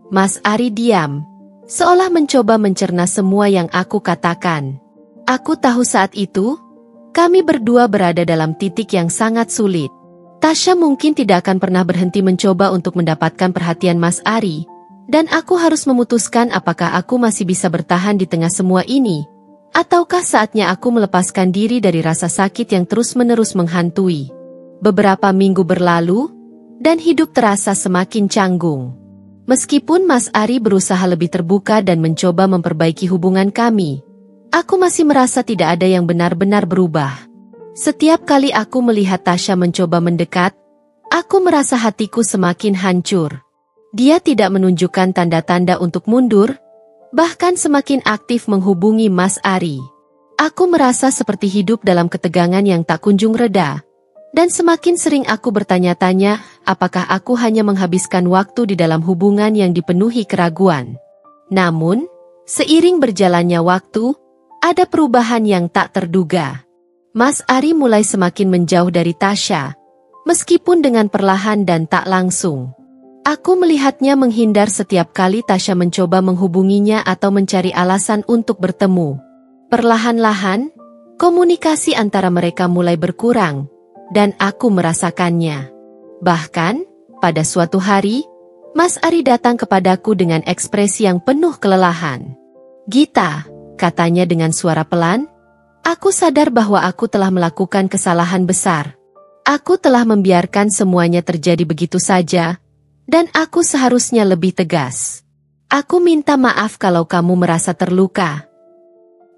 Mas Ari diam, seolah mencoba mencerna semua yang aku katakan. Aku tahu saat itu, kami berdua berada dalam titik yang sangat sulit. Tasya mungkin tidak akan pernah berhenti mencoba untuk mendapatkan perhatian Mas Ari, dan aku harus memutuskan apakah aku masih bisa bertahan di tengah semua ini, ataukah saatnya aku melepaskan diri dari rasa sakit yang terus-menerus menghantui. Beberapa minggu berlalu, dan hidup terasa semakin canggung. Meskipun Mas Ari berusaha lebih terbuka dan mencoba memperbaiki hubungan kami, aku masih merasa tidak ada yang benar-benar berubah. Setiap kali aku melihat Tasya mencoba mendekat, aku merasa hatiku semakin hancur. Dia tidak menunjukkan tanda-tanda untuk mundur, bahkan semakin aktif menghubungi Mas Ari. Aku merasa seperti hidup dalam ketegangan yang tak kunjung reda. Dan semakin sering aku bertanya-tanya, apakah aku hanya menghabiskan waktu di dalam hubungan yang dipenuhi keraguan. Namun, seiring berjalannya waktu, ada perubahan yang tak terduga. Mas Ari mulai semakin menjauh dari Tasya, meskipun dengan perlahan dan tak langsung. Aku melihatnya menghindar setiap kali Tasya mencoba menghubunginya atau mencari alasan untuk bertemu. Perlahan-lahan, komunikasi antara mereka mulai berkurang, dan aku merasakannya. Bahkan, pada suatu hari, Mas Ari datang kepadaku dengan ekspresi yang penuh kelelahan. "Gita," katanya dengan suara pelan, "aku sadar bahwa aku telah melakukan kesalahan besar. Aku telah membiarkan semuanya terjadi begitu saja, dan aku seharusnya lebih tegas. Aku minta maaf kalau kamu merasa terluka."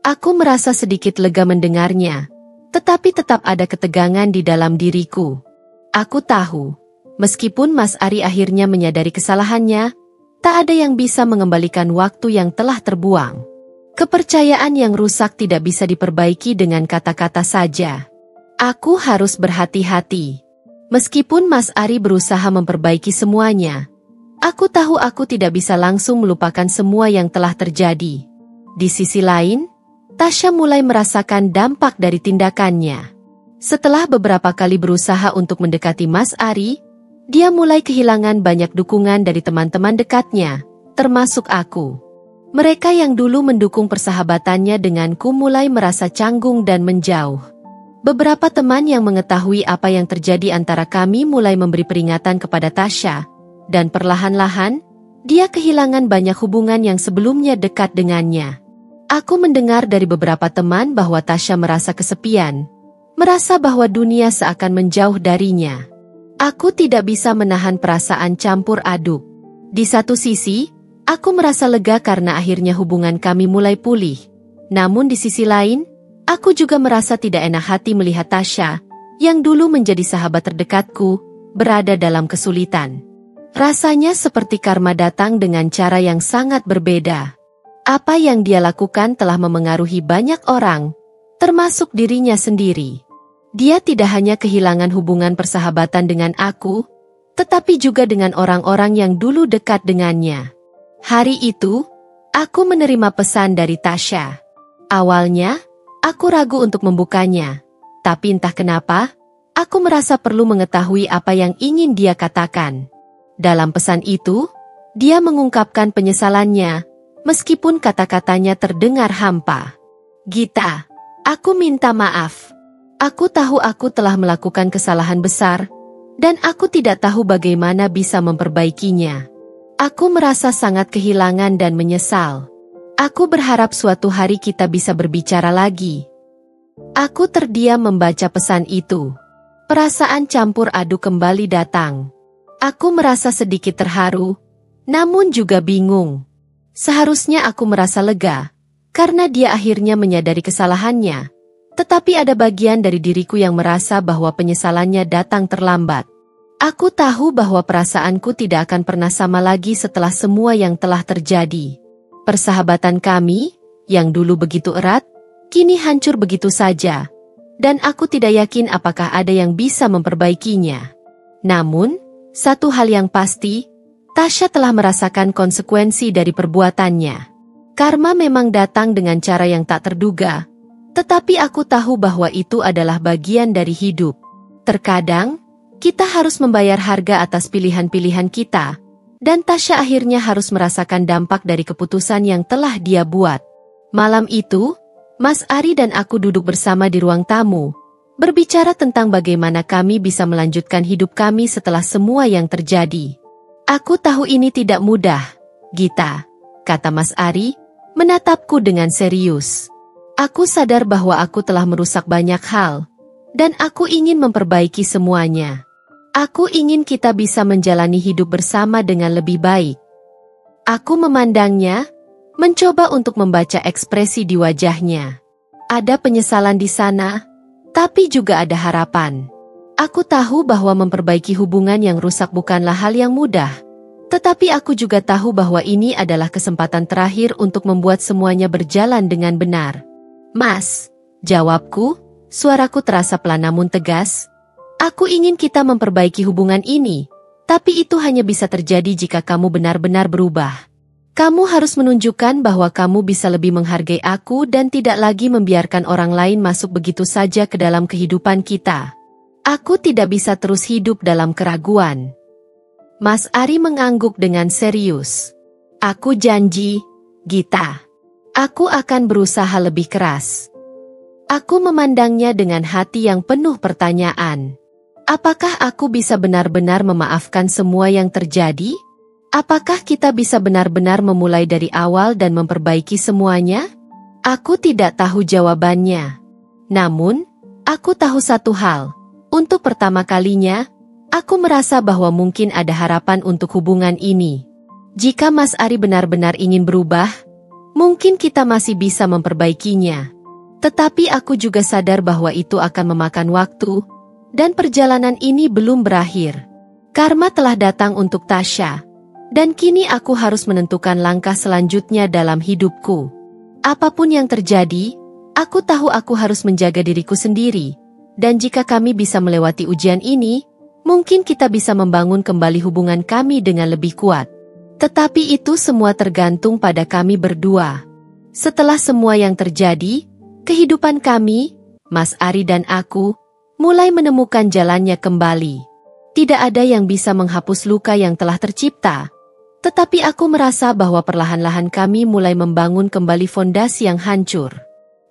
Aku merasa sedikit lega mendengarnya. Tetapi tetap ada ketegangan di dalam diriku. Aku tahu, meskipun Mas Ari akhirnya menyadari kesalahannya, tak ada yang bisa mengembalikan waktu yang telah terbuang. Kepercayaan yang rusak tidak bisa diperbaiki dengan kata-kata saja. Aku harus berhati-hati. Meskipun Mas Ari berusaha memperbaiki semuanya, aku tahu aku tidak bisa langsung melupakan semua yang telah terjadi. Di sisi lain, Tasya mulai merasakan dampak dari tindakannya. Setelah beberapa kali berusaha untuk mendekati Mas Ari, dia mulai kehilangan banyak dukungan dari teman-teman dekatnya, termasuk aku. Mereka yang dulu mendukung persahabatannya denganku mulai merasa canggung dan menjauh. Beberapa teman yang mengetahui apa yang terjadi antara kami mulai memberi peringatan kepada Tasya, dan perlahan-lahan, dia kehilangan banyak hubungan yang sebelumnya dekat dengannya. Aku mendengar dari beberapa teman bahwa Tasya merasa kesepian, merasa bahwa dunia seakan menjauh darinya. Aku tidak bisa menahan perasaan campur aduk. Di satu sisi, aku merasa lega karena akhirnya hubungan kami mulai pulih. Namun di sisi lain, aku juga merasa tidak enak hati melihat Tasya, yang dulu menjadi sahabat terdekatku, berada dalam kesulitan. Rasanya seperti karma datang dengan cara yang sangat berbeda. Apa yang dia lakukan telah memengaruhi banyak orang, termasuk dirinya sendiri. Dia tidak hanya kehilangan hubungan persahabatan dengan aku, tetapi juga dengan orang-orang yang dulu dekat dengannya. Hari itu, aku menerima pesan dari Tasya. Awalnya, aku ragu untuk membukanya, tapi entah kenapa, aku merasa perlu mengetahui apa yang ingin dia katakan. Dalam pesan itu, dia mengungkapkan penyesalannya, meskipun kata-katanya terdengar hampa. Gita, aku minta maaf. Aku tahu aku telah melakukan kesalahan besar, dan aku tidak tahu bagaimana bisa memperbaikinya. Aku merasa sangat kehilangan dan menyesal. Aku berharap suatu hari kita bisa berbicara lagi. Aku terdiam membaca pesan itu. Perasaan campur aduk kembali datang. Aku merasa sedikit terharu, namun juga bingung. Seharusnya aku merasa lega, karena dia akhirnya menyadari kesalahannya. Tetapi ada bagian dari diriku yang merasa bahwa penyesalannya datang terlambat. Aku tahu bahwa perasaanku tidak akan pernah sama lagi setelah semua yang telah terjadi. Persahabatan kami, yang dulu begitu erat, kini hancur begitu saja. Dan aku tidak yakin apakah ada yang bisa memperbaikinya. Namun, satu hal yang pasti, Tasya telah merasakan konsekuensi dari perbuatannya. Karma memang datang dengan cara yang tak terduga, tetapi aku tahu bahwa itu adalah bagian dari hidup. Terkadang, kita harus membayar harga atas pilihan-pilihan kita, dan Tasya akhirnya harus merasakan dampak dari keputusan yang telah dia buat. Malam itu, Mas Ari dan aku duduk bersama di ruang tamu, berbicara tentang bagaimana kami bisa melanjutkan hidup kami setelah semua yang terjadi. Aku tahu ini tidak mudah, Gita, kata Mas Ari, menatapku dengan serius. Aku sadar bahwa aku telah merusak banyak hal, dan aku ingin memperbaiki semuanya. Aku ingin kita bisa menjalani hidup bersama dengan lebih baik. Aku memandangnya, mencoba untuk membaca ekspresi di wajahnya. Ada penyesalan di sana, tapi juga ada harapan. Aku tahu bahwa memperbaiki hubungan yang rusak bukanlah hal yang mudah. Tetapi aku juga tahu bahwa ini adalah kesempatan terakhir untuk membuat semuanya berjalan dengan benar. Mas, jawabku, suaraku terasa pelan namun tegas. Aku ingin kita memperbaiki hubungan ini, tapi itu hanya bisa terjadi jika kamu benar-benar berubah. Kamu harus menunjukkan bahwa kamu bisa lebih menghargai aku dan tidak lagi membiarkan orang lain masuk begitu saja ke dalam kehidupan kita. Aku tidak bisa terus hidup dalam keraguan. Mas Ari mengangguk dengan serius. Aku janji, Gita. Aku akan berusaha lebih keras. Aku memandangnya dengan hati yang penuh pertanyaan. Apakah aku bisa benar-benar memaafkan semua yang terjadi? Apakah kita bisa benar-benar memulai dari awal dan memperbaiki semuanya? Aku tidak tahu jawabannya. Namun, aku tahu satu hal. Untuk pertama kalinya, aku merasa bahwa mungkin ada harapan untuk hubungan ini. Jika Mas Ari benar-benar ingin berubah, mungkin kita masih bisa memperbaikinya. Tetapi aku juga sadar bahwa itu akan memakan waktu, dan perjalanan ini belum berakhir. Karma telah datang untuk Tasya, dan kini aku harus menentukan langkah selanjutnya dalam hidupku. Apapun yang terjadi, aku tahu aku harus menjaga diriku sendiri, Dan jika kami bisa melewati ujian ini, mungkin kita bisa membangun kembali hubungan kami dengan lebih kuat. Tetapi itu semua tergantung pada kami berdua. Setelah semua yang terjadi, kehidupan kami, Mas Ari dan aku, mulai menemukan jalannya kembali. Tidak ada yang bisa menghapus luka yang telah tercipta. Tetapi aku merasa bahwa perlahan-lahan kami mulai membangun kembali fondasi yang hancur.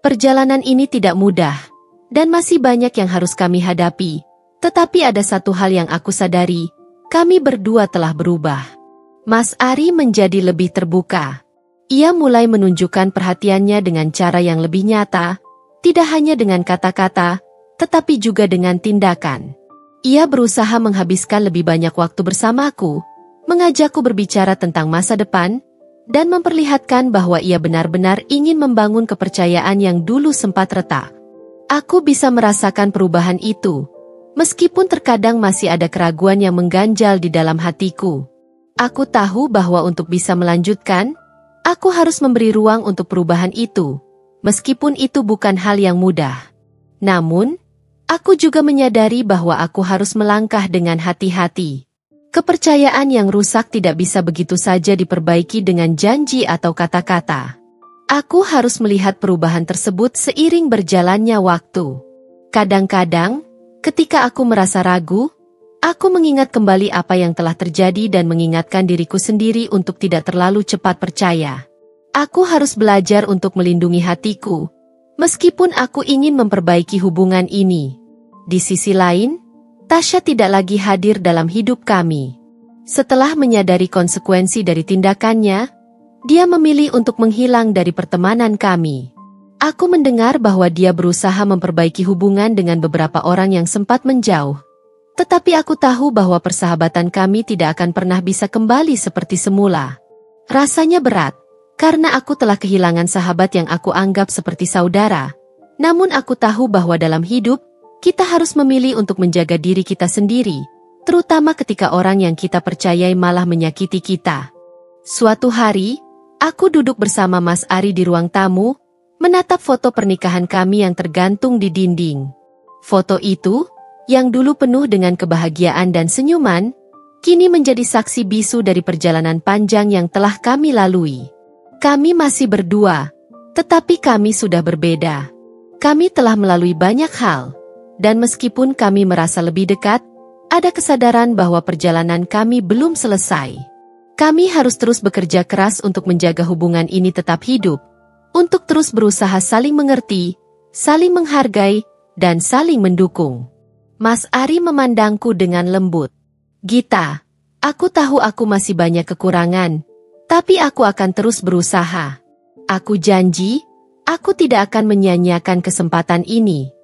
Perjalanan ini tidak mudah, dan masih banyak yang harus kami hadapi. Tetapi ada satu hal yang aku sadari, kami berdua telah berubah. Mas Ari menjadi lebih terbuka. Ia mulai menunjukkan perhatiannya dengan cara yang lebih nyata, tidak hanya dengan kata-kata, tetapi juga dengan tindakan. Ia berusaha menghabiskan lebih banyak waktu bersamaku, mengajakku berbicara tentang masa depan, dan memperlihatkan bahwa ia benar-benar ingin membangun kepercayaan yang dulu sempat retak. Aku bisa merasakan perubahan itu, meskipun terkadang masih ada keraguan yang mengganjal di dalam hatiku. Aku tahu bahwa untuk bisa melanjutkan, aku harus memberi ruang untuk perubahan itu, meskipun itu bukan hal yang mudah. Namun, aku juga menyadari bahwa aku harus melangkah dengan hati-hati. Kepercayaan yang rusak tidak bisa begitu saja diperbaiki dengan janji atau kata-kata. Aku harus melihat perubahan tersebut seiring berjalannya waktu. Kadang-kadang, ketika aku merasa ragu, aku mengingat kembali apa yang telah terjadi dan mengingatkan diriku sendiri untuk tidak terlalu cepat percaya. Aku harus belajar untuk melindungi hatiku, meskipun aku ingin memperbaiki hubungan ini. Di sisi lain, Tasya tidak lagi hadir dalam hidup kami. Setelah menyadari konsekuensi dari tindakannya, dia memilih untuk menghilang dari pertemanan kami. Aku mendengar bahwa dia berusaha memperbaiki hubungan dengan beberapa orang yang sempat menjauh. Tetapi aku tahu bahwa persahabatan kami tidak akan pernah bisa kembali seperti semula. Rasanya berat, karena aku telah kehilangan sahabat yang aku anggap seperti saudara. Namun aku tahu bahwa dalam hidup, kita harus memilih untuk menjaga diri kita sendiri, terutama ketika orang yang kita percayai malah menyakiti kita. Suatu hari, aku duduk bersama Mas Ari di ruang tamu, menatap foto pernikahan kami yang tergantung di dinding. Foto itu, yang dulu penuh dengan kebahagiaan dan senyuman, kini menjadi saksi bisu dari perjalanan panjang yang telah kami lalui. Kami masih berdua, tetapi kami sudah berbeda. Kami telah melalui banyak hal. Dan meskipun kami merasa lebih dekat, ada kesadaran bahwa perjalanan kami belum selesai. Kami harus terus bekerja keras untuk menjaga hubungan ini tetap hidup, untuk terus berusaha saling mengerti, saling menghargai, dan saling mendukung. Mas Ari memandangku dengan lembut. Gita, aku tahu aku masih banyak kekurangan, tapi aku akan terus berusaha. Aku janji, aku tidak akan menyia-nyiakan kesempatan ini.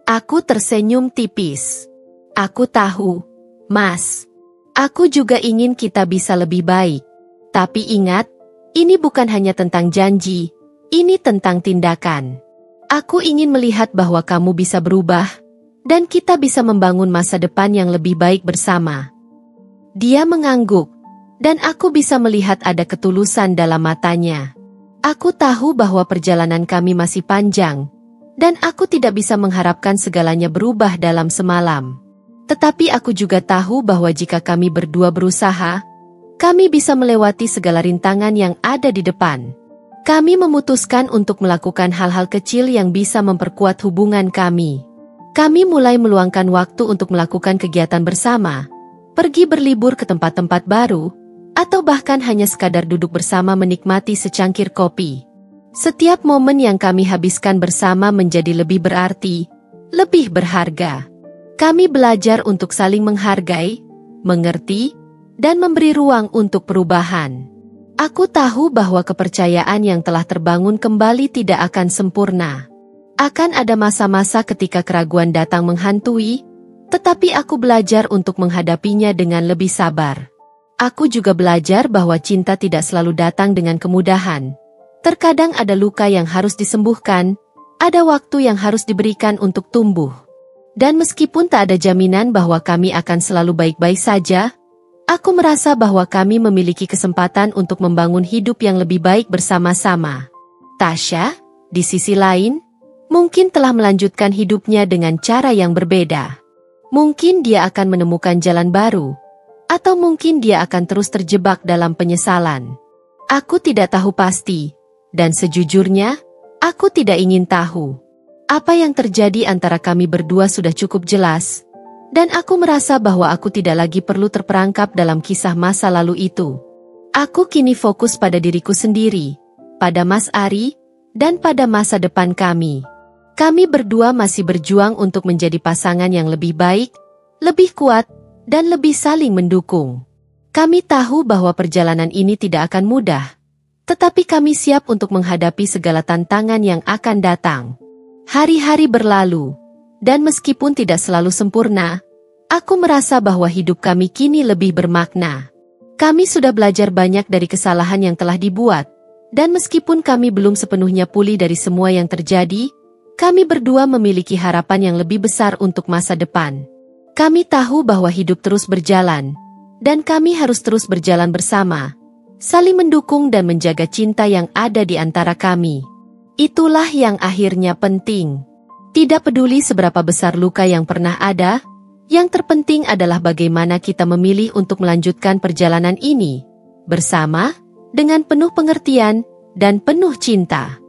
Aku tersenyum tipis. Aku tahu, Mas. Aku juga ingin kita bisa lebih baik. Tapi ingat, ini bukan hanya tentang janji, ini tentang tindakan. Aku ingin melihat bahwa kamu bisa berubah, dan kita bisa membangun masa depan yang lebih baik bersama. Dia mengangguk, dan aku bisa melihat ada ketulusan dalam matanya. Aku tahu bahwa perjalanan kami masih panjang, dan aku tidak bisa mengharapkan segalanya berubah dalam semalam. Tetapi aku juga tahu bahwa jika kami berdua berusaha, kami bisa melewati segala rintangan yang ada di depan. Kami memutuskan untuk melakukan hal-hal kecil yang bisa memperkuat hubungan kami. Kami mulai meluangkan waktu untuk melakukan kegiatan bersama, pergi berlibur ke tempat-tempat baru, atau bahkan hanya sekadar duduk bersama menikmati secangkir kopi. Setiap momen yang kami habiskan bersama menjadi lebih berarti, lebih berharga. Kami belajar untuk saling menghargai, mengerti, dan memberi ruang untuk perubahan. Aku tahu bahwa kepercayaan yang telah terbangun kembali tidak akan sempurna. Akan ada masa-masa ketika keraguan datang menghantui, tetapi aku belajar untuk menghadapinya dengan lebih sabar. Aku juga belajar bahwa cinta tidak selalu datang dengan kemudahan. Terkadang ada luka yang harus disembuhkan, ada waktu yang harus diberikan untuk tumbuh. Dan meskipun tak ada jaminan bahwa kami akan selalu baik-baik saja, aku merasa bahwa kami memiliki kesempatan untuk membangun hidup yang lebih baik bersama-sama. Tasya, di sisi lain, Mungkin telah melanjutkan hidupnya dengan cara yang berbeda. Mungkin dia akan menemukan jalan baru. Atau mungkin dia akan terus terjebak dalam penyesalan. Aku tidak tahu pasti. Dan sejujurnya, aku tidak ingin tahu. Apa yang terjadi antara kami berdua sudah cukup jelas. Dan aku merasa bahwa aku tidak lagi perlu terperangkap dalam kisah masa lalu itu. Aku kini fokus pada diriku sendiri, pada Mas Ari, dan pada masa depan kami. Kami berdua masih berjuang untuk menjadi pasangan yang lebih baik, lebih kuat, dan lebih saling mendukung. Kami tahu bahwa perjalanan ini tidak akan mudah, tetapi kami siap untuk menghadapi segala tantangan yang akan datang. Hari-hari berlalu, dan meskipun tidak selalu sempurna, aku merasa bahwa hidup kami kini lebih bermakna. Kami sudah belajar banyak dari kesalahan yang telah dibuat, dan meskipun kami belum sepenuhnya pulih dari semua yang terjadi, kami berdua memiliki harapan yang lebih besar untuk masa depan. Kami tahu bahwa hidup terus berjalan, dan kami harus terus berjalan bersama, saling mendukung dan menjaga cinta yang ada di antara kami. Itulah yang akhirnya penting. Tidak peduli seberapa besar luka yang pernah ada, yang terpenting adalah bagaimana kita memilih untuk melanjutkan perjalanan ini, bersama, dengan penuh pengertian, dan penuh cinta.